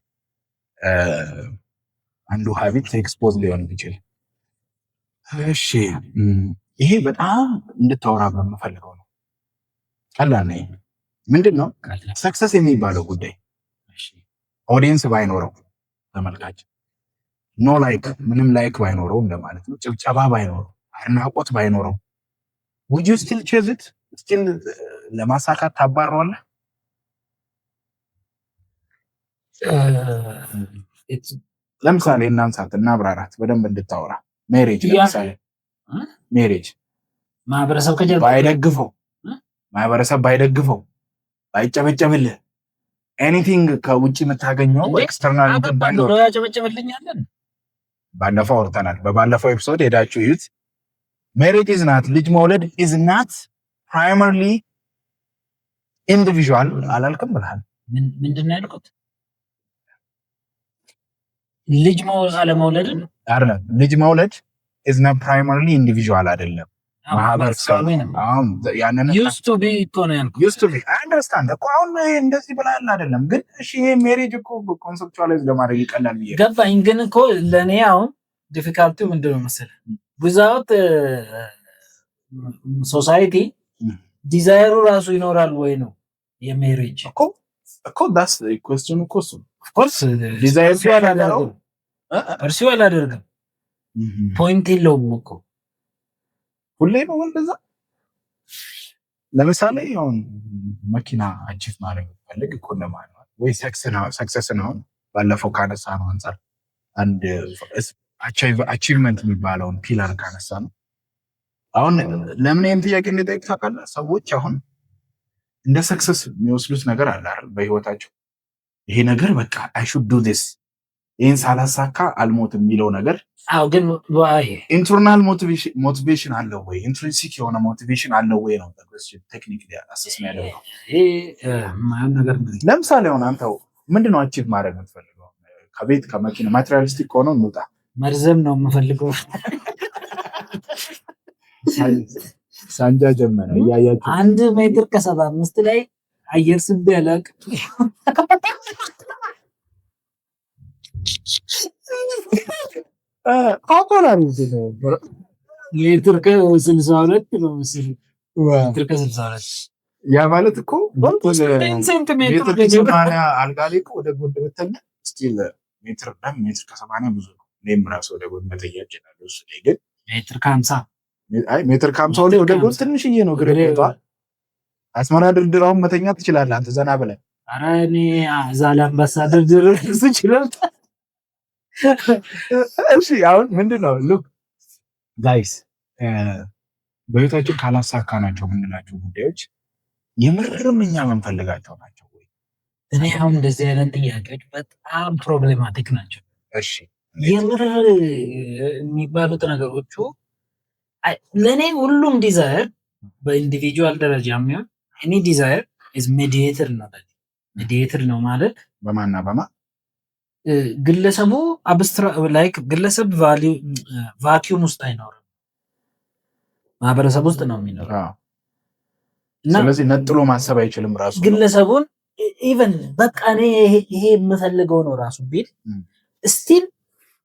አንዱ ሀቢት ኤክስፖዝ ሊሆን ይችላል። እሺ ይሄ በጣም እንድታወራ በምፈልገው ነው። ቀላል ነው። ምንድነው ሰክሰስ የሚባለው ጉዳይ? ኦዲየንስ ባይኖረው ተመልካች ኖ ላይክ ምንም ላይክ ባይኖረው እንደማለት ነው። ጭብጨባ ባይኖረው አድናቆት ባይኖረው would you still chase it? still ለማሳካት ታባረዋለህ? ለምሳሌ እናንሳት እና አብራራት በደንብ እንድታወራ ሜሬጅ ለምሳሌ ሜሬጅ ማህበረሰብ ባይደግፈው ባይጨበጨብልህ ኤኒቲንግ ከውጭ የምታገኘው ኤክስተርናል ባንዶራ ያጨበጨብልኛለን። ባለፈው አውርተናል። በባለፈው ኤፒሶድ ሄዳችሁ እዩት። ሜሬጅ ኢዝ ናት ልጅ መውለድ ኢዝ ናት ፕራይመርሊ ኢንዲቪዥዋል አላልክም ብለሃል። ምንድን ነው ያልኩት? ልጅ አለመውለድ አይደለም። ልጅ መውለድ ኢዝ ናት ፕራይመርሊ ኢንዲቪዥዋል አይደለም። ማህበረሰብ ያንን used to be እኮ ነው ያልኩት። used to be I understand እኮ አሁን እንደዚህ ብላል አይደለም ግን እሺ ይሄ ሜሪጅ እኮ ኮንሰፕቹዋላይዝ ለማድረግ ይቀላል ብዬ ገባኝ። ግን እኮ ለኔ አሁን ዲፊካልቲ ምንድነው መሰለህ without ሶሳይቲ ዲዛይሩ ራሱ ይኖራል ወይ ነው የሜሪጅ እኮ that's the question እኮ of course ዲዛይር ፐርሲው አላደርግም ፖይንት የለውም እኮ ሁሌ ነው እንደዛ። ለምሳሌ አሁን መኪና አቺቭ ማድረግ ፈልግ እኮ ለማለት ወይ ሰክሰስ ነው ባለፈው ካነሳ ነው አንፃር አንድ አቺቭመንት የሚባለውን ፒላር ካነሳ ነው። አሁን ለምን ይሄን ጥያቄ እንደጠይቅ ታውቃለህ? ሰዎች አሁን እንደ ሰክሰስ የሚወስዱት ነገር አለ አይደል በህይወታቸው። ይሄ ነገር በቃ I should do this ይሄን ሳላሳካ አልሞትም የሚለው ነገር አው ግን ኢንተርናል ሞቲቬሽን አለው ወይ ኢንትሪንሲክ የሆነ ሞቲቬሽን አለው ወይ ነው ቴክኒክ አሰስ የሚያደርገው። ይሄ ማን ነገር ነው። ለምሳሌ አሁን አንተው ምንድነው አቺቭ ማድረግ የምትፈልገው? ከቤት ከመኪና ማቴሪያሊስቲክ ሆኖ እንውጣ። መርዘም ነው የምፈልገው። ሳንጃ ጀመረ ያያችሁ 1 ሜትር ከ75 ላይ አየር ስብ ያለቅ አቆላን ሜትር ከ62 ነው ምስል ሜትር ከ62 ያ ማለት እኮ ሴንቲሜትር ከ80 አልጋ ላይ ወደ ጎን ብትተኛ ስቲል ሜትር ከ80 ብዙ ነው። እኔም ራሱ ወደ ጎን መተኛ ይችላል። እሱ ላይ ግን ሜትር ከ50 ሜትር ከ50 ላይ ወደ ጎን ትንሽዬ ነው ግሬቷ። አስመራ ድርድራውን መተኛ ትችላለህ አንተ ዘና ብለህ። ኧረ እኔ ዛላምበሳ ድርድር ይችላል። እሺ አሁን ምንድነው ሉክ ጋይስ በህይወታችን ካላሳካናቸው የምንላቸው ጉዳዮች የምርም እኛ የምንፈልጋቸው ናቸው ወይ? እኔ አሁን እንደዚህ አይነት ጥያቄዎች በጣም ፕሮብሌማቲክ ናቸው። እሺ የምር የሚባሉት ነገሮቹ ለእኔ ሁሉም ዲዛይር በኢንዲቪጁዋል ደረጃ የሚሆን እኔ ዲዛይር ኢዝ ሜዲዬተር ነው። ሜዲዬተር ነው ማለት በማና በማ ግለሰቡ ላይክ ግለሰብ ቫኪዩም ውስጥ አይኖርም፣ ማህበረሰብ ውስጥ ነው የሚኖረው። ስለዚህ ነጥሎ ማሰብ አይችልም ራሱ ግለሰቡን ኢቨን በቃ እኔ ይሄ የምፈልገው ነው ራሱ ቢል ስቲል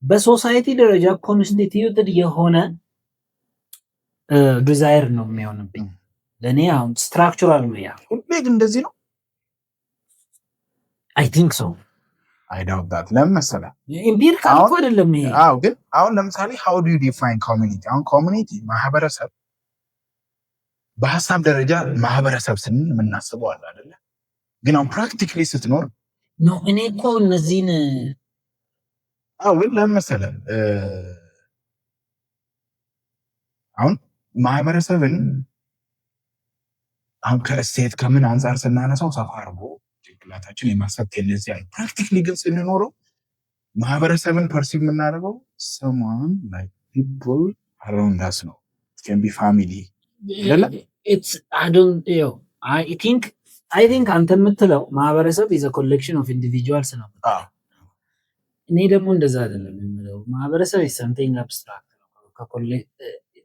በሶሳይቲ ደረጃ ኮንስቲቲዩትድ የሆነ ዲዛይር ነው የሚሆንብኝ። ለእኔ አሁን ስትራክቸራል ነው ያ ሁሌ እንደዚህ ነው። አይ ቲንክ ሶ I doubt that ለምን መሰለህ ኢምፒሪካል እኮ አይደለም ይሄ። ግን አሁን ለምሳሌ how do you define community? አሁን community ማህበረሰብ በሀሳብ ደረጃ ማህበረሰብ ስንል የምናስበው አለ አይደለ? ግን አሁን ፕራክቲካሊ ስትኖር ነው እኔ እኮ እነዚህን ግን ለምን መሰለህ አሁን ማህበረሰብን አሁን ከእሴት ከምን አንጻር ስናነሳው ሰፋ አድርጎ ጭንቅላታችን የማሰብ ቴንደንሲ አለ። ፕራክቲካሊ ግን ስንኖረው ማህበረሰብን ፐርሲቭ የምናደርገው someone like people around us ነው። it can be family it's I think አንተ የምትለው ማህበረሰብ is a collection of individuals ነው። እኔ ደግሞ እንደዛ አይደለም የምለው። ማህበረሰብ is something abstract ነው።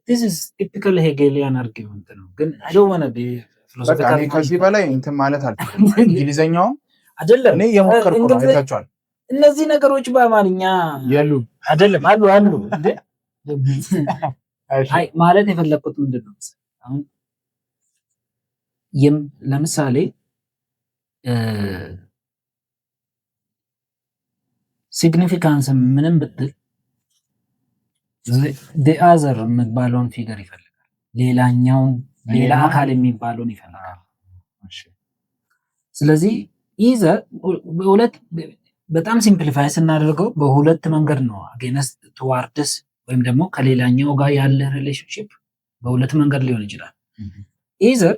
this is typical Hegelian argument ነው። ግን I don't want to be philosophical ከዚህ በላይ እንትን ማለት አልፈልግም። እንግሊዘኛው አይደለም እኔ የሞከርኩ ነው። አይታችኋል። እነዚህ ነገሮች በአማርኛ የሉም አይደለም አሉ እንዴ? አይ ማለት የፈለኩት ምንድነው አሁን ለምሳሌ ሲግኒፊካንስ ምንም ብትል the የሚባለውን ፊገር ይፈልጋል። ሌላ አካል የሚባለውን ይፈልጋል። ስለዚህ ኢዘር በሁለት በጣም ሲምፕሊፋይ ስናደርገው በሁለት መንገድ ነው አጌንስት ቱዋርድስ ወይም ደግሞ ከሌላኛው ጋር ያለ ሪሌሽንሺፕ በሁለት መንገድ ሊሆን ይችላል። ኢዘር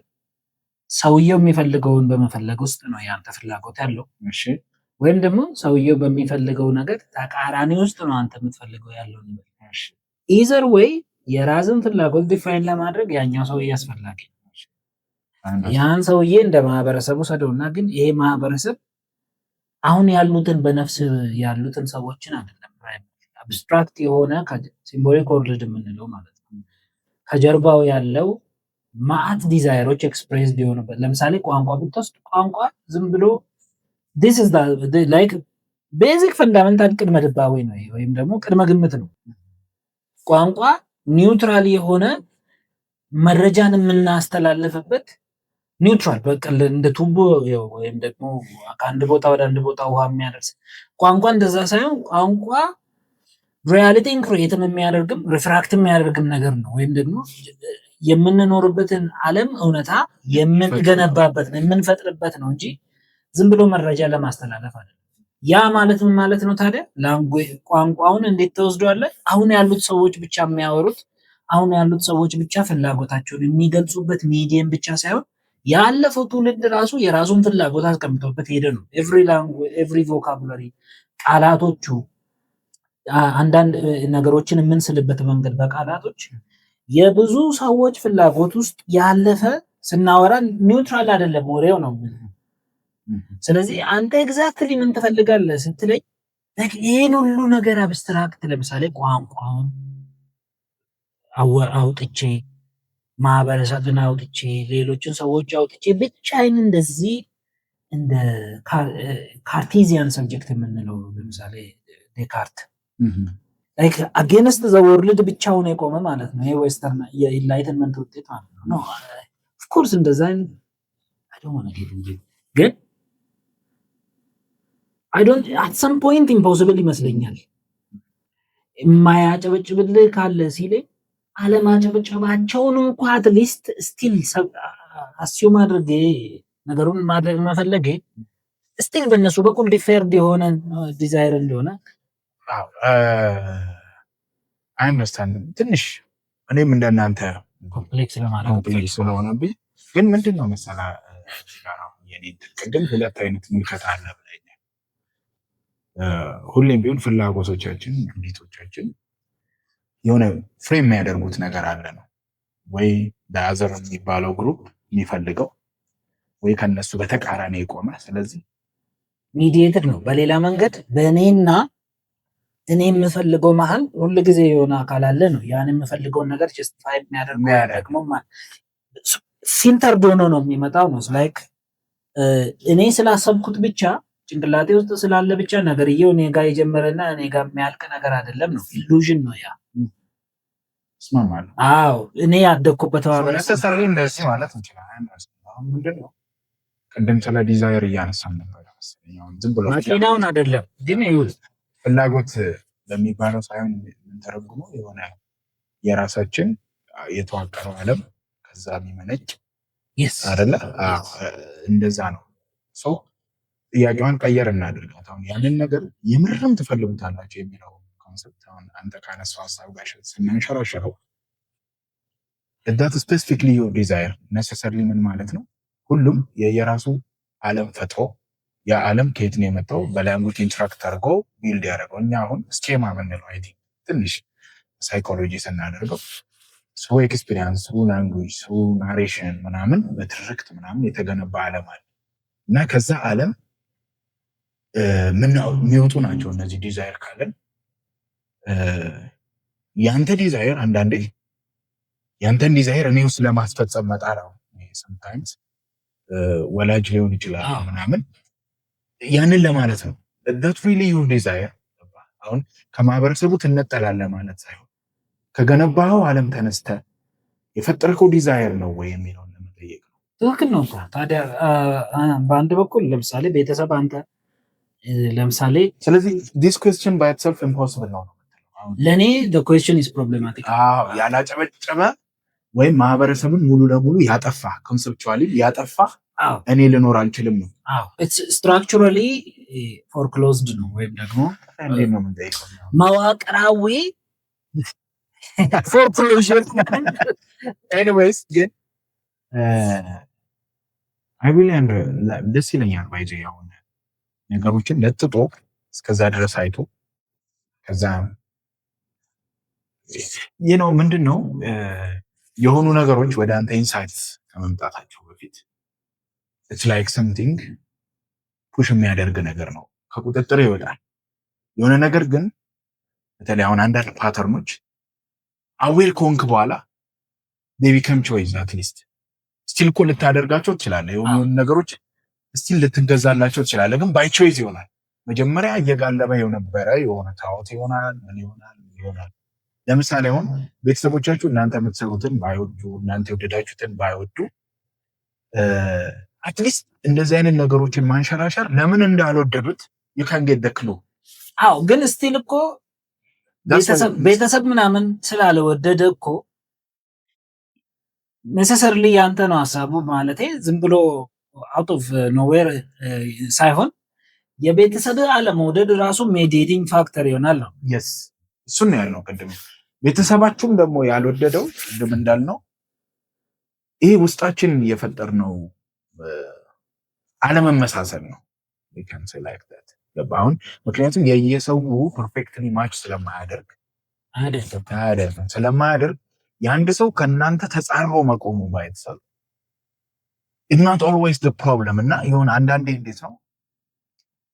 ሰውየው የሚፈልገውን በመፈለግ ውስጥ ነው ያንተ ፍላጎት ያለው፣ ወይም ደግሞ ሰውየው በሚፈልገው ነገር ተቃራኒ ውስጥ ነው አንተ የምትፈልገው ያለው። ኢዘር ወይ የራስን ፍላጎት ዲፋይን ለማድረግ ያኛው ሰውዬ አስፈላጊ ነው። ያን ሰውዬ እንደ ማህበረሰቡ ሰደውና ግን ይሄ ማህበረሰብ አሁን ያሉትን በነፍስ ያሉትን ሰዎችን አይደለም አብስትራክት የሆነ ሲምቦሊክ ወርልድ የምንለው ማለት ነው። ከጀርባው ያለው ማአት ዲዛይሮች ኤክስፕሬስ ሊሆኑበት። ለምሳሌ ቋንቋ ብትወስድ ቋንቋ ዝም ብሎ this is the like ቤዚክ ፈንዳመንታል ቅድመ ድባዊ ነው ወይም ደግሞ ቅድመ ግምት ነው። ቋንቋ ኒውትራል የሆነ መረጃን የምናስተላልፍበት ኒውትራል በቃ እንደ ቱቦ ወይም ደግሞ ከአንድ ቦታ ወደ አንድ ቦታ ውሃ የሚያደርስ ቋንቋ እንደዛ ሳይሆን ቋንቋ ሪያሊቲን ክሬትም የሚያደርግም ሪፍራክት የሚያደርግም ነገር ነው። ወይም ደግሞ የምንኖርበትን ዓለም እውነታ የምንገነባበት ነው የምንፈጥርበት ነው እንጂ ዝም ብሎ መረጃ ለማስተላለፍ አይደለም። ያ ማለት ምን ማለት ነው ታዲያ? ቋንቋውን እንዴት ተወስዷለን? አሁን ያሉት ሰዎች ብቻ የሚያወሩት አሁን ያሉት ሰዎች ብቻ ፍላጎታቸውን የሚገልጹበት ሚዲየም ብቻ ሳይሆን ያለፈው ትውልድ ራሱ የራሱን ፍላጎት አስቀምጦበት ሄደ ነው። ኤቭሪ ቮካቡላሪ ቃላቶቹ አንዳንድ ነገሮችን የምንስልበት መንገድ በቃላቶች የብዙ ሰዎች ፍላጎት ውስጥ ያለፈ ስናወራ ኒውትራል አይደለም ወሬው ነው። ስለዚህ አንተ ኤግዛክትሊ ምን ትፈልጋለህ ስትለኝ ይህን ሁሉ ነገር አብስትራክት ለምሳሌ ቋንቋውን አውጥቼ ማህበረሰብን አውጥቼ ሌሎችን ሰዎች አውጥቼ ብቻዬን እንደዚህ እንደ ካርቴዚያን ሰብጀክት የምንለው ለምሳሌ ዴካርት አጌንስት ዘ ወርልድ ብቻውን የቆመ ማለት ነው። ይሄ ዌስተርን የኢንላይትመንት ውጤት ማለት ነው። ኦፍኮርስ እንደዛ ግን አት ሰም ፖይንት ኢምፖሲብል ይመስለኛል። የማያጨበጭብልህ ካለ ሲለኝ አለማጨበጨባቸውን እንኳ አትሊስት ስቲል አስዩም አድርጌ ነገሩን ማድረግ መፈለጌ ስቲል በእነሱ በኩል ዲፌርድ የሆነ ዲዛይር እንደሆነ አንደርስታንድ ትንሽ እኔም እንደናንተ ኮምፕሌክስ ስለሆነብኝ ግን ምንድን ነው መሰላ የኔ ቅድም ሁለት አይነት ምልከታ አለ ብለኛል። ሁሌም ቢሆን ፍላጎቶቻችን እንዴቶቻችን የሆነ ፍሬም የሚያደርጉት ነገር አለ ነው ወይ በአዘር የሚባለው ግሩፕ የሚፈልገው ወይ ከነሱ በተቃራኒ የቆመ ስለዚህ ሚዲየትድ ነው። በሌላ መንገድ በእኔና እኔ የምፈልገው መሀል ሁሉ ጊዜ የሆነ አካል አለ ነው። ያን የምፈልገውን ነገር ጀስቲፋይ የሚያደርገው ፊልተር ሆኖ ነው የሚመጣው ነው። ላይክ እኔ ስላሰብኩት ብቻ ጭንቅላቴ ውስጥ ስላለ ብቻ ነገርየው እኔ ጋር የጀመረና እኔ ጋር የሚያልቅ ነገር አይደለም ነው። ኢሉዥን ነው ያ። እስማማለሁ። አዎ እኔ ያደግኩበት ማህበረሰብ እንደዚህ ማለት እንችላለን። ምንድን ነው ቅድም ስለ ዲዛይር እያነሳን ነበር መሰለኝ። ዝም ብሎ ማኪናውን አይደለም ግን ይሁን ፍላጎት በሚባለው ሳይሆን የምንተረጉመው የሆነ የራሳችን የተዋቀረው ዓለም ከዛ የሚመነጭ አይደለ? እንደዛ ነው። ሰው ጥያቄዋን ቀየር እናድርጋት። አሁን ያንን ነገር የምርም ትፈልጉታላችሁ የሚለው ኮንሰፕት አሁን አንተ ካነሳው ሀሳብ ጋር ስናንሸራሸረው that specifically your desire necessarily ምን ማለት ነው? ሁሉም የየራሱ ዓለም ፈጥሮ ያ ዓለም ከየት ነው የመጣው? በላንጉጅ ኢንትራክት አድርጎ ቢልድ ያደረገው። እኛ አሁን ስኬማ ምንለው አይ ቲንክ ትንሽ ሳይኮሎጂ ስናደርገው ሰው ኤክስፒሪየንስ ሱ ላንጉጅ ሱ ናሬሽን ምናምን በትርክት ምናምን የተገነባ ዓለም አለ እና ከዛ ዓለም የሚወጡ ናቸው እነዚህ ዲዛይር ካለን ያንተ ዲዛይር አንዳንዴ ያንተን ዲዛይር እኔ ውስጥ ለማስፈጸም መጣራው sometimes ወላጅ ሊሆን ይችላል ምናምን ያንን ለማለት ነው። that really your desire አሁን ከማህበረሰቡ ትነጠላለህ ማለት ሳይሆን ከገነባው ዓለም ተነስተ የፈጠርከው ዲዛይር ነው ወይ የሚለውን ለመጠየቅ ነው። ትክክል ነው። ታዲያ በአንድ በኩል ለምሳሌ ቤተሰብ አንተ ለምሳሌ ስለዚህ this question by itself impossible ነው ለኔ the question is problematic። ያላጨበጨበ ወይም ማህበረሰቡን ሙሉ ለሙሉ ያጠፋ ኮንሰፕቹዋሊ ያጠፋ እኔ ልኖር አልችልም ነው። ስትራክቸራሊ ፎርክሎዝድ ነው ወይም ደግሞ እንዴት ነው የምንጠይቀው? መዋቅራዊ ፎርክሎዥር ኤኒዌይስ ግን አይ ዊል አንድ ደስ ይለኛል ባይዘ ያውን ነገሮችን ለጥጦ እስከዛ ድረስ አይቶ ከዛ ነው ምንድን ነው የሆኑ ነገሮች ወደ አንተ ኢንሳይት ከመምጣታቸው በፊት it's like something ፑሽ የሚያደርግ ነገር ነው። ከቁጥጥር ይወጣል የሆነ ነገር ግን በተለይ አሁን አንዳንድ ፓተርኖች አዌር ከሆንክ በኋላ they become choice at least ስቲል እኮ ልታደርጋቸው ትችላለህ። የሆኑ ነገሮች ስቲል ልትገዛላቸው ትችላለህ፣ ግን ባይ ቾይስ ይሆናል። መጀመሪያ እየጋለበ የነበረ የሆነ ታወት ይሆናል ይሆናል። ለምሳሌ አሁን ቤተሰቦቻችሁ እናንተ የምትሰሩትን ባይወዱ፣ እናንተ የወደዳችሁትን ባይወዱ አትሊስት እንደዚህ አይነት ነገሮችን ማንሸራሸር ለምን እንዳልወደዱት ይካንጌት ደክሎ። አዎ ግን ስቲል እኮ ቤተሰብ ምናምን ስላልወደደ እኮ ኔሰሰርሊ ያንተ ነው ሀሳቡ ማለት ዝም ብሎ አውት ኦፍ ኖዌር ሳይሆን የቤተሰብ አለመውደድ ራሱ ሜዲቲንግ ፋክተር ይሆናል ነው። የስ እሱን ያልነው ቅድም። ቤተሰባችሁም ደግሞ ያልወደደው ቅድም እንዳልነው ይሄ ውስጣችን የፈጠርነው አለመመሳሰል ነው። አሁን ምክንያቱም የየሰው ፐርፌክትሊ ማች ስለማያደርግ የአንድ ሰው ከእናንተ ተጻሮ መቆሙ ባይተሰብ it's not always the problem እና የሆነ አንዳንዴ እንዴት ነው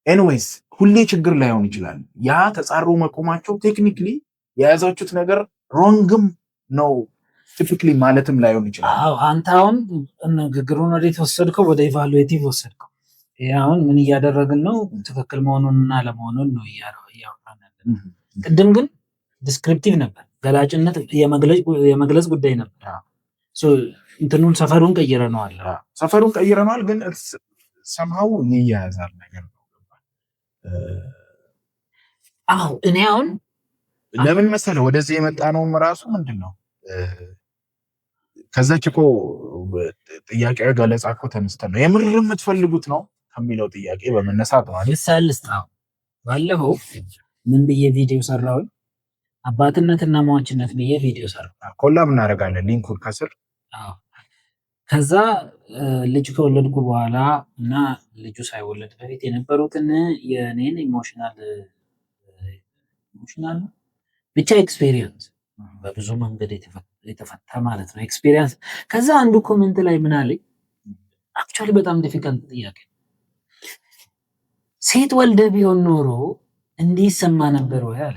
ኤኒዌይስ ሁሌ ችግር ላይሆን ይችላል። ያ ተጻሮ መቆማቸው ቴክኒክሊ የያዛችሁት ነገር ሮንግም ነው ቲፒክሊ ማለትም ላይሆን ይችላል። አንተ አሁን ንግግሩን ወዴት ወሰድከው? ወደ ኢቫሉዌቲቭ ወሰድከው። አሁን ምን እያደረግን ነው? ትክክል መሆኑንና ለመሆኑን ነው እያወራን ያለን። ቅድም ግን ዲስክሪፕቲቭ ነበር፣ ገላጭነት የመግለጽ ጉዳይ ነበር። እንትኑን ሰፈሩን ቀይረነዋል፣ ግን ሰምሃው ይያያዛል ነገር ነው። አዎ እኔ አሁን ለምን መሰለህ ወደዚህ የመጣ ነው ራሱ ምንድን ነው ከዛች እኮ ጥያቄው ገለጻ እኮ ተነስተን ነው የምር የምትፈልጉት ነው ከሚለው ጥያቄ በመነሳት ነው አይደል? ባለፈው ምን ብዬ ቪዲዮ ሰራው? አባትነትና ሟችነት ብዬ ቪዲዮ ሰራው። ኮላብ እናደርጋለን ሊንኩን ከስር። ከዛ ልጅ ከወለድኩ በኋላ እና ልጁ ሳይወለድ በፊት የነበሩትን የኔን ኢሞሽናል ብቻ ኤክስፔሪየንስ በብዙ መንገድ የተፈታ ማለት ነው ኤክስፔሪየንስ። ከዛ አንዱ ኮሜንት ላይ ምን አለኝ? አክቹአሊ በጣም ዲፊካልት ጥያቄ። ሴት ወልደ ቢሆን ኖሮ እንዲህ ይሰማ ነበር ወይ አለ።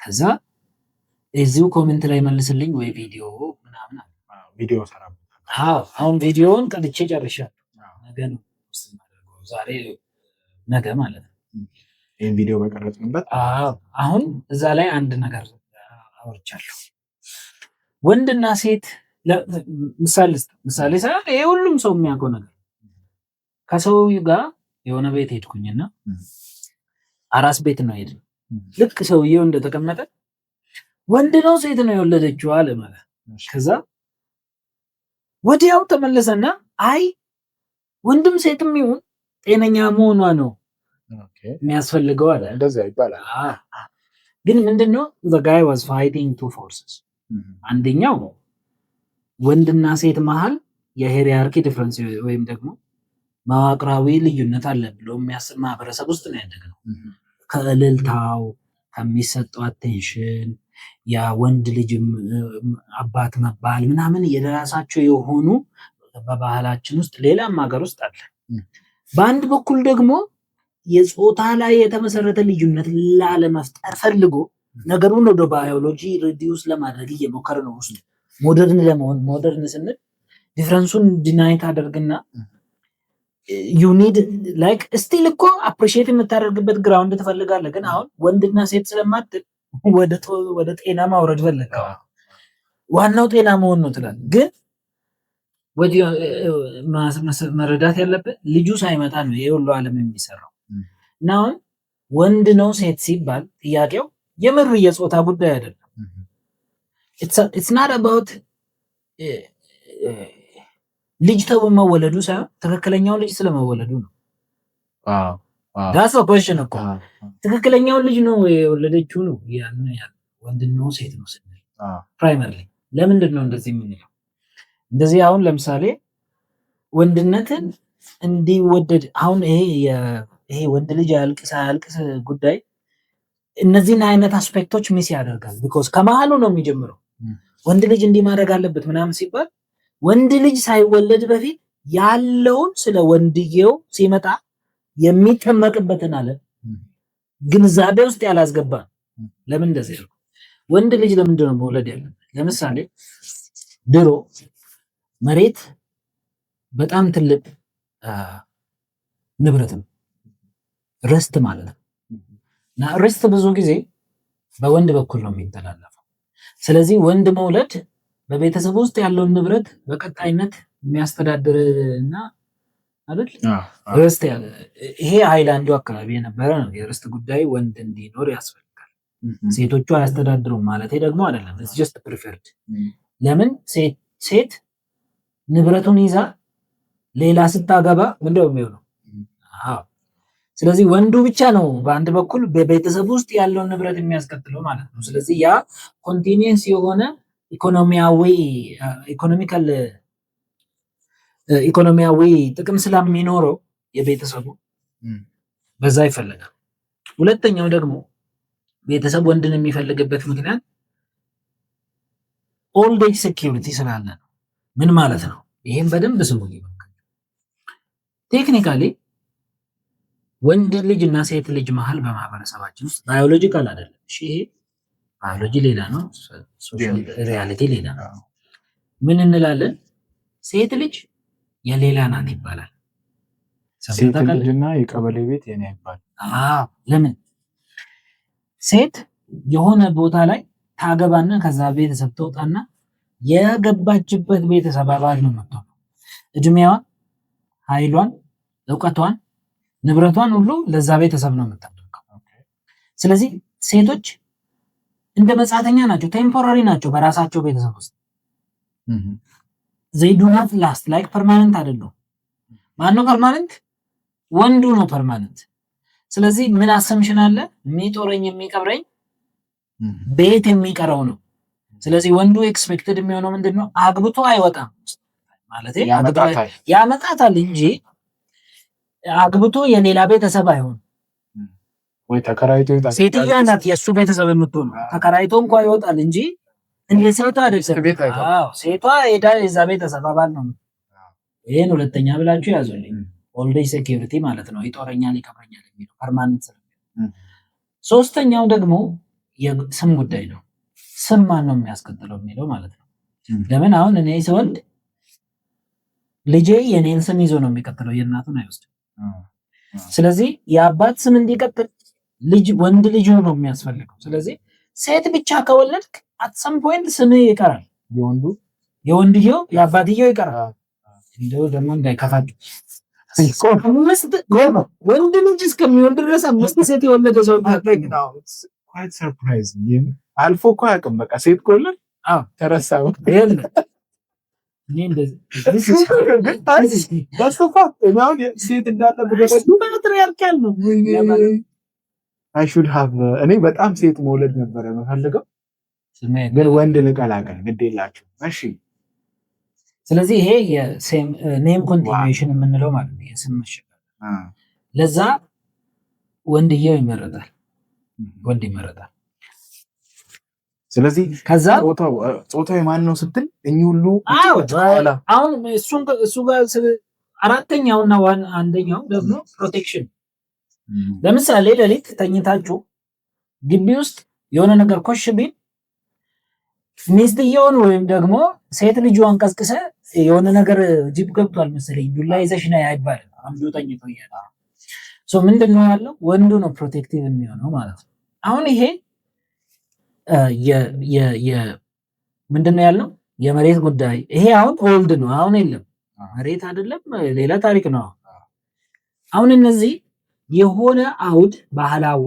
ከዛ እዚሁ ኮሜንት ላይ መልስልኝ ወይ ቪዲዮ ምናምን አለ። ቪዲዮ ሰራው። አሁን ቪዲዮውን ቀልቼ ጨርሻለሁ። ነገ ነው ዛሬ ነገ ማለት ነው ይሄን ቪዲዮ በቀረጽንበት። አሁን እዛ ላይ አንድ ነገር አወርቻለሁ። ወንድና ሴት ምሳሌ ሳይሆን ይሄ ሁሉም ሰው የሚያውቀው ነገር። ከሰው ጋር የሆነ ቤት ሄድኩኝና አራስ ቤት ነው ሄድን። ልክ ሰውየው እንደተቀመጠ ወንድ ነው ሴት ነው የወለደችው አለ ማለት። ከዛ ወዲያው ተመለሰና አይ ወንድም ሴትም ይሁን ጤነኛ መሆኗ ነው የሚያስፈልገው አለ። እንደዛ ይባላል። ግን ምንድነው the guy was fighting two forces። አንደኛው ወንድና ሴት መሃል የሄሪያርኪ ዲፈረንስ ወይም ደግሞ መዋቅራዊ ልዩነት አለ ብሎ የሚያስብ ማህበረሰብ ውስጥ ነው ያደግነው። ከእልልታው ከሚሰጠው አቴንሽን ያ ወንድ ልጅም አባት መባል ምናምን የራሳቸው የሆኑ በባህላችን ውስጥ ሌላም ሀገር ውስጥ አለ። በአንድ በኩል ደግሞ የጾታ ላይ የተመሰረተ ልዩነት ላለመፍጠር ፈልጎ ነገሩን ወደ ባዮሎጂ ሪዲዩስ ለማድረግ እየሞከረ ነው። ውስጥ ሞደርን ለመሆን ሞደርን ስንል ዲፍረንሱን ዲናይ ታደርግና you need like still እኮ appreciate የምታደርግበት ግራውንድ ትፈልጋለህ። ግን አሁን ወንድና ሴት ስለማትል ወደ ጤና ማውረድ ፈለግህ። ዋናው ጤና መሆን ነው ትላለህ። ግን ወዲህ መረዳት ያለበት ልጁ ሳይመጣ ነው ይሄ ሁሉ ዓለም የሚሰራው። እና አሁን ወንድ ነው ሴት ሲባል ጥያቄው የምር የጾታ ጉዳይ አይደለም። it's not about ልጅ መወለዱ ሳይሆን ትክክለኛው ልጅ ስለመወለዱ ነው። that's the question እኮ ትክክለኛው ልጅ ነው የወለደችው ነው ያለው ወንድ ነው ሴት ነው ስንል ፕራይመሪሊ ለምንድን ነው እንደዚህ የምንለው? እንደዚህ አሁን ለምሳሌ ወንድነትን እንዲወደድ አሁን ይሄ ወንድ ልጅ አያልቅስ ጉዳይ እነዚህን አይነት አስፔክቶች ሚስ ያደርጋል። ቢኮዝ ከመሃሉ ነው የሚጀምረው። ወንድ ልጅ እንዲህ ማድረግ አለበት ምናምን ሲባል ወንድ ልጅ ሳይወለድ በፊት ያለውን ስለ ወንድየው ሲመጣ የሚጠመቅበትን አለ ግንዛቤ ውስጥ ያላስገባ። ለምን እንደዚህ ነው? ወንድ ልጅ ለምንድን ነው መውለድ ያለበት? ለምሳሌ ድሮ መሬት በጣም ትልቅ ንብረት ነው፣ ርስት ማለት ነው። እና ርስት ብዙ ጊዜ በወንድ በኩል ነው የሚተላለፈው። ስለዚህ ወንድ መውለድ በቤተሰብ ውስጥ ያለውን ንብረት በቀጣይነት የሚያስተዳድር እና አይደል ርስት ያለ ይሄ ሃይላንዱ አካባቢ የነበረ ነው። የርስት ጉዳይ ወንድ እንዲኖር ያስፈልጋል። ሴቶቹ አያስተዳድሩም ማለት ደግሞ አይደለም። it's just preferred። ለምን ሴት ንብረቱን ይዛ ሌላ ስታገባ ምንድነው የሚሆነው? ስለዚህ ወንዱ ብቻ ነው በአንድ በኩል በቤተሰብ ውስጥ ያለውን ንብረት የሚያስቀጥለው ማለት ነው። ስለዚህ ያ ኮንቲኒየንስ የሆነ ኢኮኖሚያዊ ጥቅም ስለሚኖረው የቤተሰቡ በዛ ይፈልጋል። ሁለተኛው ደግሞ ቤተሰብ ወንድን የሚፈልግበት ምክንያት ኦልድ ኤጅ ሴኪዩሪቲ ስላለ ነው። ምን ማለት ነው? ይሄን በደንብ ስሙ። ቴክኒካሊ ወንድ ልጅ እና ሴት ልጅ መሀል በማህበረሰባችን ውስጥ ባዮሎጂካል አይደለም። እሺ ይሄ ባዮሎጂ ሌላ ነው፣ ሶሻል ሪያሊቲ ሌላ ነው። ምን እንላለን? ሴት ልጅ የሌላ ናት ይባላል። ሴት ልጅና የቀበሌ ቤት የኔ ይባላል። ለምን? ሴት የሆነ ቦታ ላይ ታገባና ከዛ ቤተሰብ ተውጣና የገባችበት ቤተሰብ አባል ነው የምትሆነው። እድሜዋን፣ ኃይሏን፣ እውቀቷን፣ ንብረቷን ሁሉ ለዛ ቤተሰብ ነው የምታደርገው። ስለዚህ ሴቶች እንደ መጻተኛ ናቸው፣ ቴምፖራሪ ናቸው በራሳቸው ቤተሰብ ውስጥ። they do not last like permanent አይደሉም። ማነው ፐርማነንት? ወንዱ ነው ፐርማነንት። ስለዚህ ምን አሰምሽን አለ? የሚጦረኝ የሚቀብረኝ ቤት የሚቀረው ነው። ስለዚህ ወንዱ ኤክስፔክትድ የሚሆነው ምንድነው? አግብቶ አይወጣም ማለት ያመጣታል እንጂ አግብቶ የሌላ ቤተሰብ አይሆንም። ወይ ተከራይቶ ይወጣል። ሴትዮዋ ናት የእሱ ቤተሰብ የምትሆነው። ተከራይቶ እንኳን ይወጣል እንጂ እንደ ሴቷ አይደለም። ሴቷ ሄዳ የዛ ቤተሰብ አባል ነው። ይሄን ሁለተኛ ብላችሁ ያዙልኝ። ኦልድ ኤጅ ሴኪዩሪቲ ማለት ነው። ይጦረኛል፣ ይቀብረኛል የሚለው ፐርማነንት። ሶስተኛው ደግሞ የስም ጉዳይ ነው። ስም ማን ነው የሚያስከትለው የሚለው ማለት ነው። ለምን አሁን እኔ ስወልድ ልጄ የኔን ስም ይዞ ነው የሚቀጥለው፣ የእናቱን አይወስድም። ስለዚህ የአባት ስም እንዲቀጥል ልጅ ወንድ ልጅ ነው የሚያስፈልገው። ስለዚህ ሴት ብቻ ከወለድክ at some point ስም ይቀራል። የወንድየው የአባትየው ይቀራል። እንደው ደግሞ እንዳይከፋችሁ ወንድ ልጅ እስከሚወልድ ድረስ 5 ሴት የወለደ ሰው ነው። quite surprising። አልፎ እኮ አያውቅም። በቃ ሴት ከወለድ ተረሳው። እኔ እንደዚህ ሴት እንዳለ ፓትሪያርካል ነው። I should have እኔ በጣም ሴት መውለድ ነበረ የምፈልገው፣ ግን ወንድ ልቀላቀል ግድ የላችሁ። እሺ ስለዚህ ይሄ የሴም ኔም ኮንቲኒዩዌሽን የምንለው ማለት ነው፣ የስም መሸጋገር። ለዛ ወንድየው ይመረጣል፣ ወንድ ይመረጣል። ስለዚህ ከዛ ጾታው የማን ነው ስትል እኚህ ሁሉ አሁን እሱ ጋር አራተኛውና አንደኛው ደግሞ ፕሮቴክሽን። ለምሳሌ ሌሊት ተኝታችሁ ግቢ ውስጥ የሆነ ነገር ኮሽ ቢል ሚስትየውን ወይም ደግሞ ሴት ልጇን ቀስቅሰ የሆነ ነገር ጅብ ገብቷል መሰለኝ ዱላ ይዘሽ ነይ አይባልም። አንዱ ተኝቶ እያለ ምንድነው ያለው? ወንዱ ነው ፕሮቴክቲቭ የሚሆነው ማለት ነው። አሁን ይሄ ምንድነው ያለው? የመሬት ጉዳይ ይሄ አሁን ኦልድ ነው፣ አሁን የለም። መሬት አይደለም ሌላ ታሪክ ነው። አሁን እነዚህ የሆነ አውድ ባህላዊ፣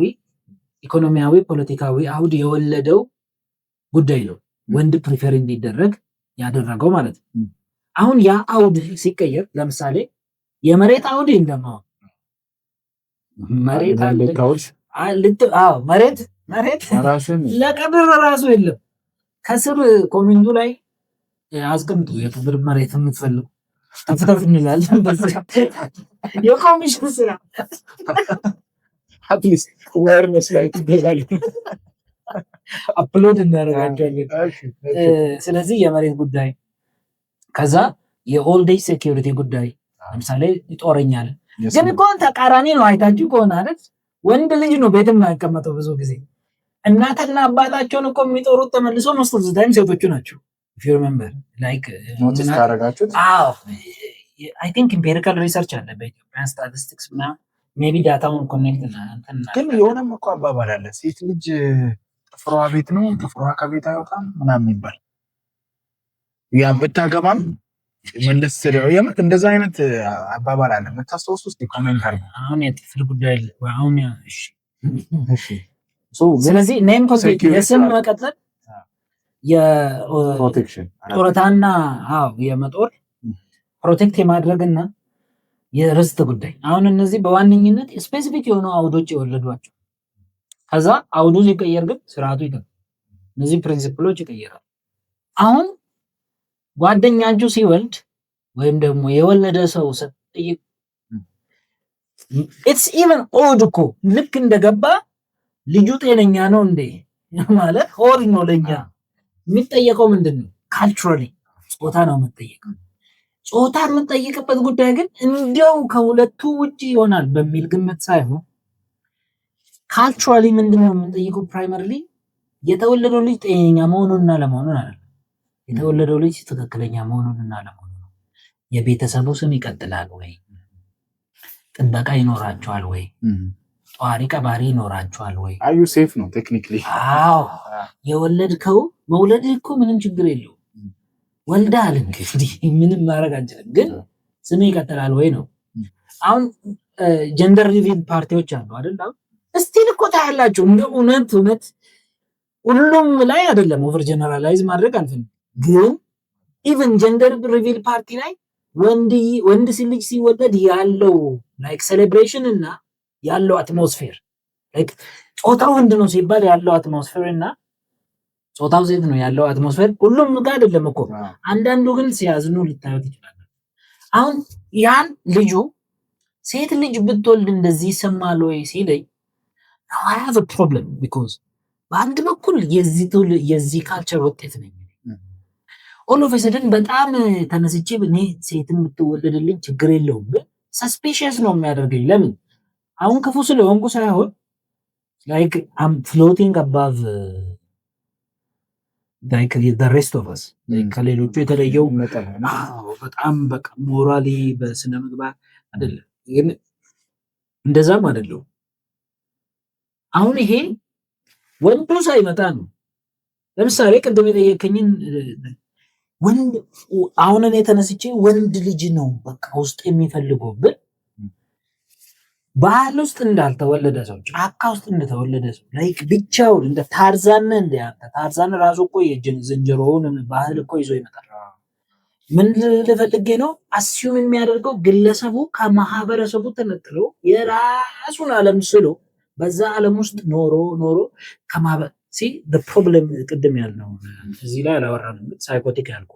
ኢኮኖሚያዊ፣ ፖለቲካዊ አውድ የወለደው ጉዳይ ነው ወንድ ፕሪፈር እንዲደረግ ያደረገው ማለት ነው። አሁን ያ አውድ ሲቀየር ለምሳሌ የመሬት አውድ እንደማው መሬት ለቀብር ራሱ የለም። ከስር ኮሚንዱ ላይ አስቀምጡ የቀብር መሬት የምትፈልጉ ተፍተፍ እንላለን። የኮሚሽን ስራ አትሊስት ዌርነስ ላይ ትገዛል አፕሎድ እናደርጋቸዋለን። ስለዚህ የመሬት ጉዳይ፣ ከዛ የኦልድ ኤጅ ሴኪዩሪቲ ጉዳይ ለምሳሌ ይጦረኛል። ግን እኮ ተቃራኒ ነው። አይታችሁ ከሆነ አይደል ወንድ ልጅ ነው ቤትም አይቀመጠው ብዙ ጊዜ እናትና አባታቸውን እኮ የሚጦሩት ተመልሶ most of the time ሴቶቹ ናቸው። if you remember like ኖቲስ ካደረጋችሁት I think empirical research አለ በኢትዮጵያ ስታቲስቲክስ ምናምን ሜቢ ዳታውን ኮኔክት ግን የሆነም እኮ አባባል አለ ሴት ልጅ ጥፍሯ ቤት ነው ጥፍሯ ከቤት አይወጣም ምናምን ይባል ያ ብታገባም መለስ ስለው የምር እንደዛ አይነት አባባል አለ መታስተውስ ውስጥ ኮሜንት አርጉ አሁን የጥፍር ጉዳይ አሁን እሺ ስለዚህ ኔም ኮንቴክት የስም መቀጠል የፕሮቴክሽን ጦረታና የመጦር ፕሮቴክት የማድረግና የርስት ጉዳይ አሁን እነዚህ በዋነኝነት ስፔሲፊክ የሆኑ አውዶች የወለዷቸው ከዛ አውዱ ሲቀየር ግን ስርዓቱ ይቀር እነዚህ ፕሪንሲፕሎች ይቀየራል። አሁን ጓደኛችሁ ሲወልድ ወይም ደግሞ የወለደ ሰው ስትጠይቅ ኢትስ ኢቨን ኦድ እኮ ልክ እንደገባ ልጁ ጤነኛ ነው እንዴ ማለት ሆድ ነው ለኛ የሚጠየቀው ምንድነው? ካልቸራሊ ጾታ ነው የምትጠየቀው። ጾታ የምትጠይቅበት ጉዳይ ግን እንዲያው ከሁለቱ ውጪ ይሆናል በሚል ግምት ሳይሆን ካልቸራሊ ምንድነው የምንጠይቀው? ፕራይመሪሊ የተወለደው ልጅ ጤነኛ መሆኑንና ለመሆኑን አይደለም። የተወለደው ልጅ ትክክለኛ መሆኑንና ለመሆኑን ነው። የቤተሰቡ ስም ይቀጥላል ወይ? ጥበቃ ይኖራቸዋል ወይ? ጧሪ ቀባሪ ይኖራቸዋል ወይ? አዩ ሴፍ ነው ቴክኒክሊ? አዎ የወለድከው መውለድ እኮ ምንም ችግር የለውም። ወልዳል እንግዲህ ምንም ማድረግ አንችልም፣ ግን ስም ይቀጥላል ወይ ነው። አሁን ጀንደር ሪቪል ፓርቲዎች አሉ አይደል? እስቲል እኮ ታያላችሁ እንደ እውነት ሁሉም ላይ አይደለም ኦቨር ጀነራላይዝ ማድረግ አልፈልግም፣ ግን ኢቭን ጀንደር ሪቪል ፓርቲ ላይ ወንድ ልጅ ሲወለድ ያለው ላይክ ሴሌብሬሽን እና ያለው አትሞስፌር ላይክ ጾታው ወንድ ነው ሲባል ያለው አትሞስፌር እና ጾታው ሴት ነው ያለው አትሞስፌር ሁሉም ጋር አይደለም እኮ። አንዳንዱ ግን ሲያዝኑ ልታዩት ይችላል። አሁን ያን ልጁ ሴት ልጅ ብትወልድ እንደዚህ ይሰማል ወይ ሲለኝ I have a problem because በአንድ በኩል የዚህ ካልቸር ውጤት ነኝ ኦል ኦፍ ሰደን በጣም ተነስቼ እኔ ሴትም ብትወለድልኝ ችግር የለውም ግን ሰስፒሺየስ ነው የሚያደርገኝ። ለምን? አሁን ክፉ ስለሆንኩ ሳይሆን like I'm floating above like the rest of us ከሌሎቹ የተለየው በጣም በቃ ሞራሊ በስነ ምግባር አይደለም፣ ግን እንደዛም አይደለም። አሁን ይሄ ወንዱ ሳይመጣ ነው። ለምሳሌ ቅድም የጠየቀኝን ወንድ አሁን እኔ ተነስቼ ወንድ ልጅ ነው በቃ ውስጥ የሚፈልገው ብል ባህል ውስጥ እንዳልተወለደ ሰው ጫካ ውስጥ እንደተወለደ ሰው ላይክ ብቻውን እንደ ታርዛን ታርዛን ራሱ እኮ ዝንጀሮውን ባህል እኮ ይዞ ይመጣል። ምን ልፈልጌ ነው አስዩም የሚያደርገው ግለሰቡ ከማህበረሰቡ ተነጥሎ የራሱን ዓለም ስሎ በዛ ዓለም ውስጥ ኖሮ the problem ቅድም ያልነው እዚህ ላይ አላወራንም፣ ሳይኮቲክ ያልኩ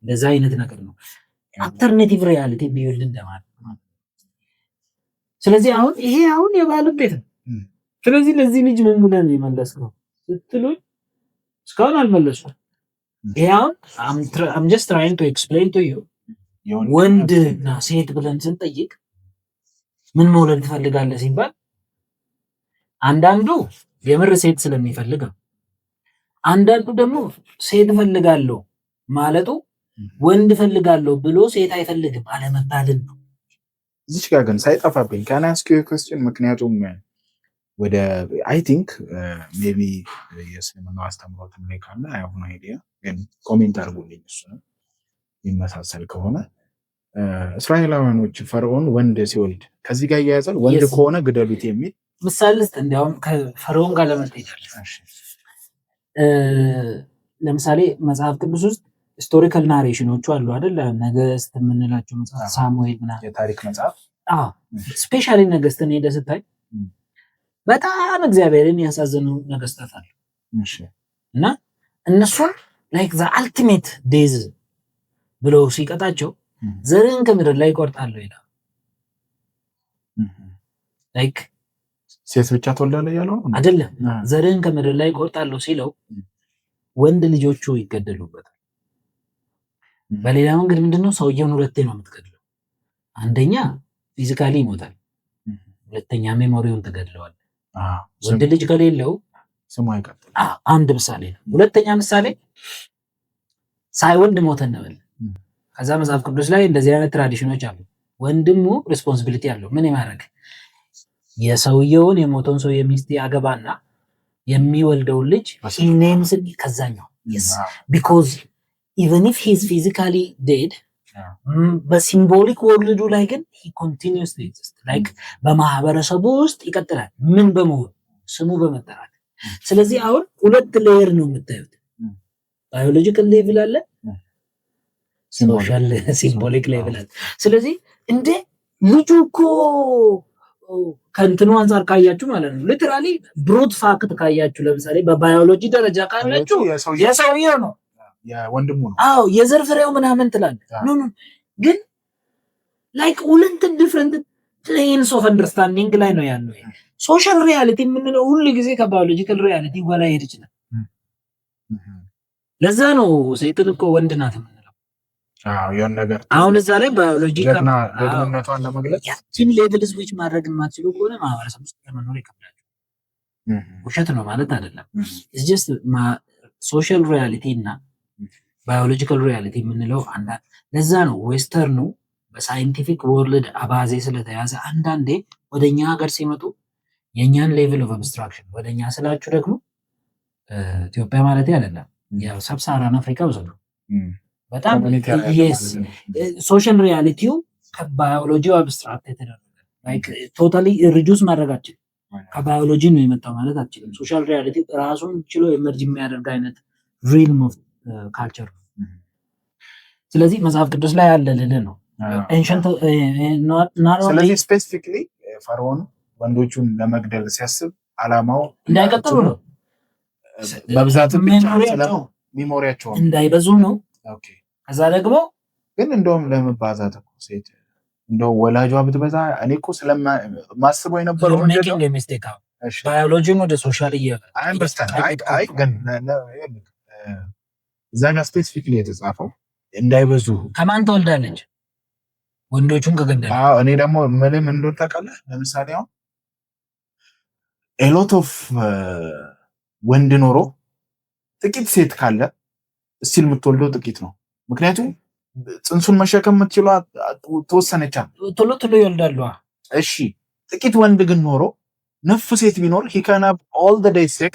እንደዛ አይነት ነገር ነው። አልተርኔቲቭ ሪያሊቲ ቢውልድ እንደማለት ነው። ስለዚህ አሁን ይሄ አሁን የባህል ውጤት ነው። ስለዚህ ለዚህ ልጅ ምን ብለን የመለስከው ስትሉኝ እስካሁን አልመለስኩም። ይሄ አሁን I'm just trying to explain to you ወንድና ሴት ብለን ስንጠይቅ ምን መውለድ ትፈልጋለህ ሲባል አንዳንዱ የምር ሴት ስለሚፈልግ ነው። አንዳንዱ ደግሞ ሴት ፈልጋለሁ ማለቱ ወንድ ፈልጋለሁ ብሎ ሴት አይፈልግም አለመባልን ነው። እዚች ጋር ግን ሳይጠፋብኝ ካን አስክ ዩ ኩዌስችን፣ ምክንያቱም ወደ አይ ቲንክ ሜቢ የእስልምና አስተምሮት ላይ ካለ አይሆን አይዲያ ግን ኮሜንት አድርጉልኝ። እሱ ነው የሚመሳሰል ከሆነ እስራኤላውያኖች ፈርዖን ወንድ ሲወልድ ከዚህ ጋር ያያዛል። ወንድ ከሆነ ግደሉት የሚል ምሳሌ እንዲያውም ከፈርዖን ጋር ለመጠየቅ ለምሳሌ መጽሐፍ ቅዱስ ውስጥ ሂስቶሪካል ናሬሽኖቹ አሉ አይደል? ነገስት የምንላቸው መጽሐፍ ሳሙኤል ምናምን የታሪክ መጽሐፍ ስፔሻሊ ነገስትን ሄደህ ስታይ በጣም እግዚአብሔርን ያሳዘኑ ነገስታት አሉ እና እነሱን ላይክ ዘ አልቲሜት ዴዝ ብለው ሲቀጣቸው ዘርን ከምድር ላይ ይቆርጣሉ ይላል። ላይክ ሴት ብቻ ትወልዳለህ ያለው አይደለም፣ ዘርን ከምድር ላይ ይቆርጣሉ ሲለው ወንድ ልጆቹ ይገደሉበታል። በሌላ መንገድ ምንድነው ሰውየውን ሁለቴ ነው የምትገድለው። አንደኛ ፊዚካሊ ይሞታል፣ ሁለተኛ ሜሞሪውን ትገድለዋል። ወንድ ልጅ ከሌለው ስሙ አይቀጥል። አንድ ምሳሌ ነው። ሁለተኛ ምሳሌ ሳይወልድ ሞተ እንበል። ከዛ መጽሐፍ ቅዱስ ላይ እንደዚህ አይነት ትራዲሽኖች አሉ። ወንድሙ ሪስፖንሲቢሊቲ አለው ምን የማድረግ የሰውየውን የሞተውን ሰው የሚስት ያገባና የሚወልደውን ልጅ ኔምስ ከዛኛው ቢኮዝ ኢቨን ኢፍ ሂዝ ፊዚካሊ ዴድ በሲምቦሊክ ወርልዱ ላይ ግን ኮንቲኒስ ላይክ በማህበረሰቡ ውስጥ ይቀጥላል። ምን በመሆን ስሙ በመጠራት። ስለዚህ አሁን ሁለት ሌየር ነው የምታዩት። ባዮሎጂካል ሌቭል አለ፣ ሶሻል ሲምቦሊክ ሌቭል አለ። ስለዚህ እንደ ልጁ እኮ ከእንትኑ አንጻር ካያችሁ ማለት ነው ሊትራሊ ብሩት ፋክት ካያችሁ ለምሳሌ በባዮሎጂ ደረጃ ካያችሁ የሰውየው ነው የወንድሙ ነው። አዎ የዘር ፍሬው ምናምን ትላለህ። ኖ ግን ላይክ ሁለት ዲፍረንት ፕሌንስ ኦፍ አንደርስታንዲንግ ላይ ነው ያለው። ሶሻል ሪያሊቲ የምንለው ሁሉ ጊዜ ከባዮሎጂካል ሪያሊቲ ወላ ሄድ ይችላል። ለዛ ነው ሰይጣን እኮ ወንድ ናት የምንለው። የሆነ ነገር አሁን እዛ ላይ ባዮሎጂ ደግነቷን ለመግለጽ ያቺን ሌቭል ስዊች ማድረግ የማትችሉ ከሆነ ማህበረሰብ ውስጥ ለመኖር ይከብዳል። ውሸት ነው ማለት አይደለም። ኢትስ ጀስት ሶሻል ሪያሊቲ እና ባዮሎጂካል ሪያሊቲ የምንለው አንዳንድ ለዛ ነው ዌስተርኑ በሳይንቲፊክ ወርልድ አባዜ ስለተያዘ አንዳንዴ ወደኛ ሀገር ሲመጡ የኛን ሌቭል ኦፍ አብስትራክሽን ወደኛ ስላችሁ ደግሞ ኢትዮጵያ ማለት አይደለም ያው ሰብሳራን አፍሪካ ወሰዱ በጣም ሶሻል ሪያሊቲው ከባዮሎጂው አብስትራክት የተደረገ ላይክ ቶታሊ ሪዱስ ማድረጋችን ከባዮሎጂ ነው የመጣው ማለት አትችልም። ሶሻል ሪያሊቲ ራሱን ችሎ ኤመርጅ የሚያደርግ አይነት ሪልም ኦፍ ካልቸር ነው። ስለዚህ መጽሐፍ ቅዱስ ላይ ያለ ልል ነው። ስለዚህ ስፔሲፊክሊ ፈርዖን ወንዶቹን ለመግደል ሲያስብ አላማው እንዳይቀጥሉ ነው። በብዛትም ሚሞሪያቸው እንዳይበዙ ነው። ከዛ ደግሞ ግን እንደውም ለመባዛት እኮ ሴት እንደው ወላጇ ብትበዛ እኔ እኮ ስለማስበው የነበረው ባዮሎጂን ወደ ሶሻል እዛ ጋር ስፔሲፊክሊ የተጻፈው እንዳይበዙ ከማን ተወልዳለች? ወንዶቹን ከገደለ። እኔ ደግሞ ምንም እንደው ታውቃለህ፣ ለምሳሌ አሁን ኤሎት ኦፍ ወንድ ኖሮ ጥቂት ሴት ካለ እስቲል የምትወልደው ጥቂት ነው። ምክንያቱም ጽንሱን መሸከም የምትችለው ተወሰነቻ ቶሎ ቶሎ ይወልዳሉ። እሺ ጥቂት ወንድ ግን ኖሮ ነፍ ሴት ቢኖር he can have all the day sex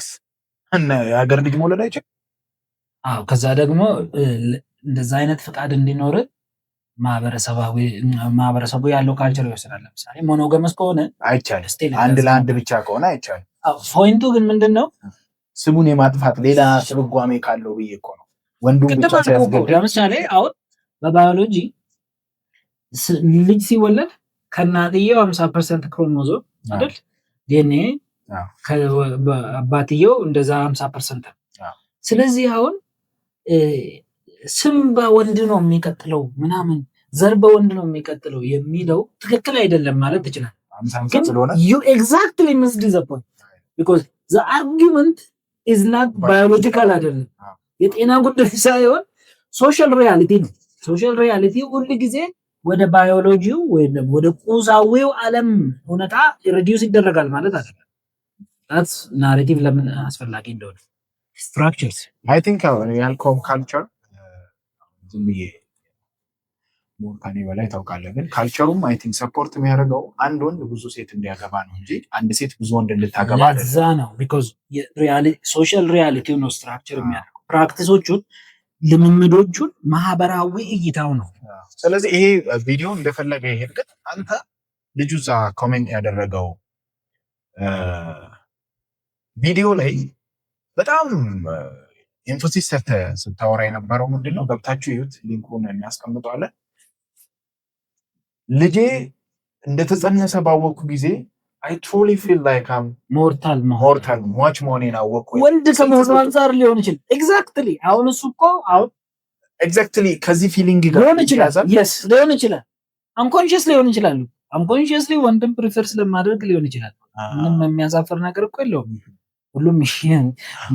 እና የሀገር ልጅ መውለድ አይችልም። ከዛ ደግሞ እንደዛ አይነት ፍቃድ እንዲኖር ማህበረሰቡ ያለው ካልቸር ይወስናል። ለምሳሌ ሞኖገመስ ከሆነ አይቻልም፣ አንድ ለአንድ ብቻ ከሆነ አይቻልም። ፖይንቱ ግን ምንድነው ስሙን የማጥፋት ሌላ ትርጓሜ ካለው ብዬ እኮ ነው። ወንዱን ብቻ ሲያስገድድ ለምሳሌ አሁን በባዮሎጂ ልጅ ሲወለድ ከእናትየው 50% ክሮሞዞም አይደል ዲኤንኤ ከአባትየው እንደዛ 50%። ስለዚህ አሁን ስም በወንድ ነው የሚቀጥለው ምናምን ዘር በወንድ ነው የሚቀጥለው የሚለው ትክክል አይደለም ማለት ትችላል። you exactly missed the point because the argument is not biological አይደለም፣ የጤና ጉዳይ ሳይሆን ሶሻል ሪያሊቲ ነው። ሶሻል ሪያሊቲ ሁሉ ጊዜ ወደ ባዮሎጂው ወይም ደግሞ ወደ ቁሳዊው ዓለም ሁኔታ ሪዲዩስ ይደረጋል ማለት አይደለም። that's narrative ለምን አስፈላጊ እንደሆነ structures I think ያልከውም ካልቸር ዝም ብዬ ሞርካኔ በላይ ታውቃለህ። ግን ካልቸሩም አይ ቲንክ ሰፖርት የሚያደርገው አንድ ወንድ ብዙ ሴት እንዲያገባ ነው እንጂ አንድ ሴት ብዙ ወንድ እንድታገባ አይደለም። እዛ ነው ቢኮዝ ሶሻል ሪያሊቲ ነው ስትራክቸር የሚያደርገው ፕራክቲሶቹን ልምምዶቹን ማህበራዊ እይታው ነው። ስለዚህ ይሄ ቪዲዮ እንደፈለገ ይሄድ፣ ግን አንተ ልጁ እዛ ኮሜንት ያደረገው ቪዲዮ ላይ በጣም ኢንፎሲስ ስታወራ የነበረው ምንድነው? ገብታችሁ ይዩት፣ ሊንኩን እናስቀምጠዋለን። ልጄ እንደተጸነሰ ባወቅኩ ጊዜ I truly feel like I'm ሞርታል ሟች መሆኔን አወቅኩ። ወንድ ከመሆኑ አንፃር ሊሆን ይችላል። ኤግዛክትሊ አሁን እሱ እኮ አሁን ኤግዛክትሊ ከዚህ ፊሊንግ ጋር ሊሆን ይችላል። yes ሊሆን ይችላል። አንኮንሺየስ ሊሆን ይችላል። አንኮንሺየስሊ ወንድም ፕሪፈር ስለማድረግ ሊሆን ይችላል። ምንም የሚያሳፍር ነገር እኮ የለውም። ሁሉም ይሄን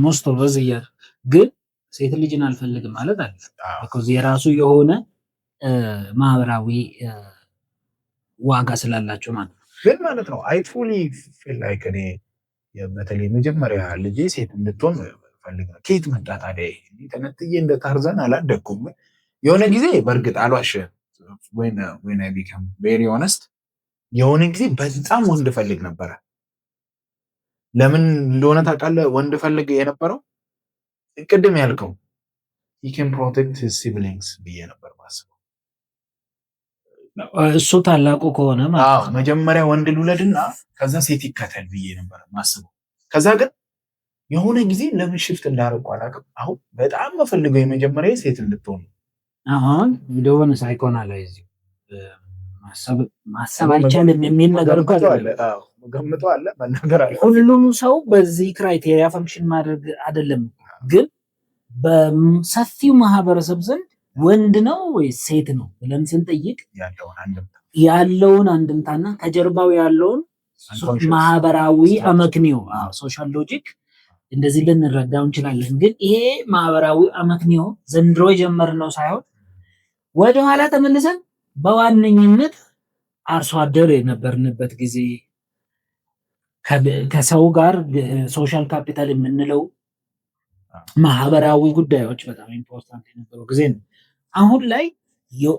ሞስት ኦፍ ዘ ይር ግን ሴት ልጅን አልፈልግም ማለት አይደለም። because የራሱ የሆነ ማህበራዊ ዋጋ ስላላቸው ማለት ነው። ግን ማለት ነው I truly feel like እኔ በተለይ መጀመሪያ ልጄ ሴት እንድትሆን ፈልግ ነው። ከየት መጣ ታዲያ? ተነጥዬ እንደ ታርዘን አላደግኩም። የሆነ ጊዜ በእርግጥ አልዋሽም፣ when I become very honest የሆነ ጊዜ በጣም ወንድ ፈልግ ነበረ። ለምን እንደሆነ ታውቃለህ? ወንድ ፈልግ የነበረው ቅድም ያልከው he can protect his siblings ብዬ ነበር ማስበው። እሱ ታላቁ ከሆነ ማለት ነው መጀመሪያ ወንድ ልውለድና ከዛ ሴት ይከተል ብዬ ነበር ማስበው። ከዛ ግን የሆነ ጊዜ ለምን ሽፍት እንዳደረኩ አላውቅም። አሁን በጣም መፈልገው የመጀመሪያ ሴት እንድትሆን። አሁን እንደሆነ ሳይኮናላይዝ ማሰብ አይቻልም የሚል ነገር እኮ አለ። ገምቶ አለ መናገር አለ። ሁሉም ሰው በዚህ ክራይቴሪያ ፈንክሽን ማድረግ አይደለም። ግን በሰፊው ማህበረሰብ ዘንድ ወንድ ነው ወይስ ሴት ነው ብለን ስንጠይቅ ያለውን አንድምታና ከጀርባው ያለውን ማህበራዊ አመክንዮ ሶሻል ሎጂክ እንደዚህ ልንረዳው እንችላለን። ግን ይሄ ማህበራዊ አመክንዮ ዘንድሮ የጀመርነው ሳይሆን ወደኋላ ተመልሰን በዋነኝነት አርሶ አደር የነበርንበት ጊዜ ከሰው ጋር ሶሻል ካፒታል የምንለው ማህበራዊ ጉዳዮች በጣም ኢምፖርታንት የነበረው ጊዜ ነው። አሁን ላይ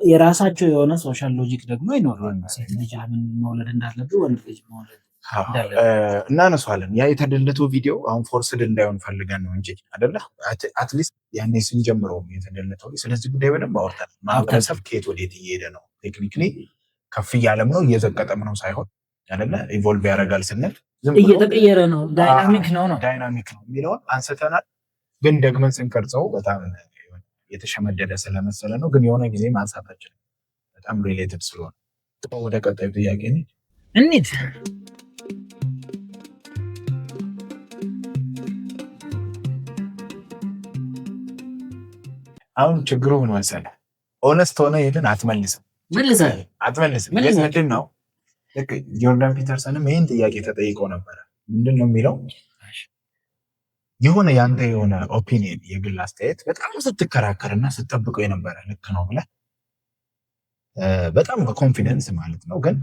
የራሳቸው የሆነ ሶሻል ሎጂክ ደግሞ ይኖራል። ሴት ልጅ ምን መውለድ እንዳለብህ፣ ወንድ ልጅ መውለድ እናነሷለን። ያ የተደለተው ቪዲዮ አሁን ፎርስድ እንዳይሆን ፈልገን ነው እንጂ አይደለ? አትሊስት ያኔ ስንጀምረው የተደለተው ስለዚህ ጉዳይ በደንብ አወርተን ማህበረሰብ ከየት ወዴት እየሄደ ነው፣ ቴክኒክሊ ከፍ እያለም ነው እየዘቀጠም ነው ሳይሆን አይደለ? ኢቮልቭ ያደርጋል ስንል እየተቀየረ ነው፣ ዳይናሚክ ነው የሚለውን አንስተናል። ግን ደግመን ስንቀርጸው በጣም የተሸመደደ ስለመሰለ ነው። ግን የሆነ ጊዜ ማንሳታችን በጣም ሪሌትድ ስለሆነ ወደ ቀጣዩ ጥያቄ እንሂድ። አሁን ችግሩ ምን መሰለህ? ኦነስት ሆነ ይሄን አትመልስም። ምንድን ነው ልክ ጆርዳን ፒተርሰንም ይህን ጥያቄ ተጠይቆ ነበረ። ምንድን ነው የሚለው? የሆነ ያንተ የሆነ ኦፒኒየን የግል አስተያየት በጣም ስትከራከርና ስትጠብቀው የነበረ ልክ ነው ብለህ በጣም በኮንፊደንስ ማለት ነው፣ ግን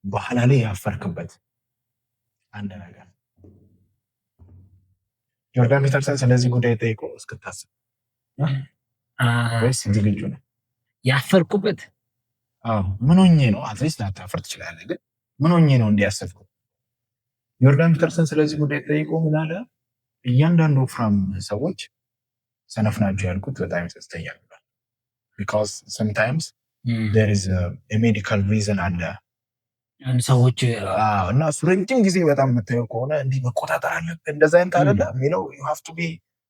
በኋላ ላይ ያፈርክበት አንድ ነገር ጆርዳን ፒተርሰን ስለዚህ ጉዳይ ጠይቆ እስክታስብ ወይስ ዝግጁ ነው? ያፈርኩበት ምን ሆኜ ነው? አትሊስት ላታፈር ትችላለህ፣ ግን ምን ሆኜ ነው እንዲያሰብኩት? ጆርዳን ፒተርሰን ስለዚህ ጉዳይ ጠይቆ ምን አለ? እያንዳንዱ ወፍራም ሰዎች ሰነፍ ናቸው ያልኩት በጣም ይጸጽተኛል ብሏል። ቢካዝ ሰምታይምስ ዜር ኢዝ ኤ ሜዲካል ሪዝን አለ ሰዎች እና እሱ ረጅም ጊዜ በጣም የምታየው ከሆነ እንዲህ መቆጣጠር አለብህ እንደዛ አይነት አይደለ የሚለው you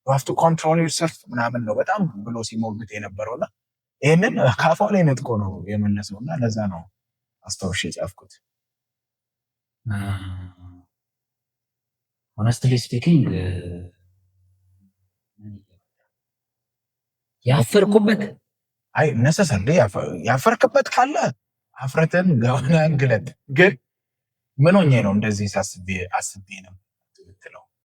have to control yourself ምናምን ነው በጣም ብሎ ሲሞግት የነበረውና ይህንን ካፏ ላይ ነጥቆ ነው የመለሰው እና ለዛ ነው አስታውሼ የጻፍኩት። honestly speaking ያፈርኩበት ነሰሰር ያፈርክበት ካለ አፍረትን ገና እንግለት። ግን ምን ሆኜ ነው እንደዚህ አስቤ ነው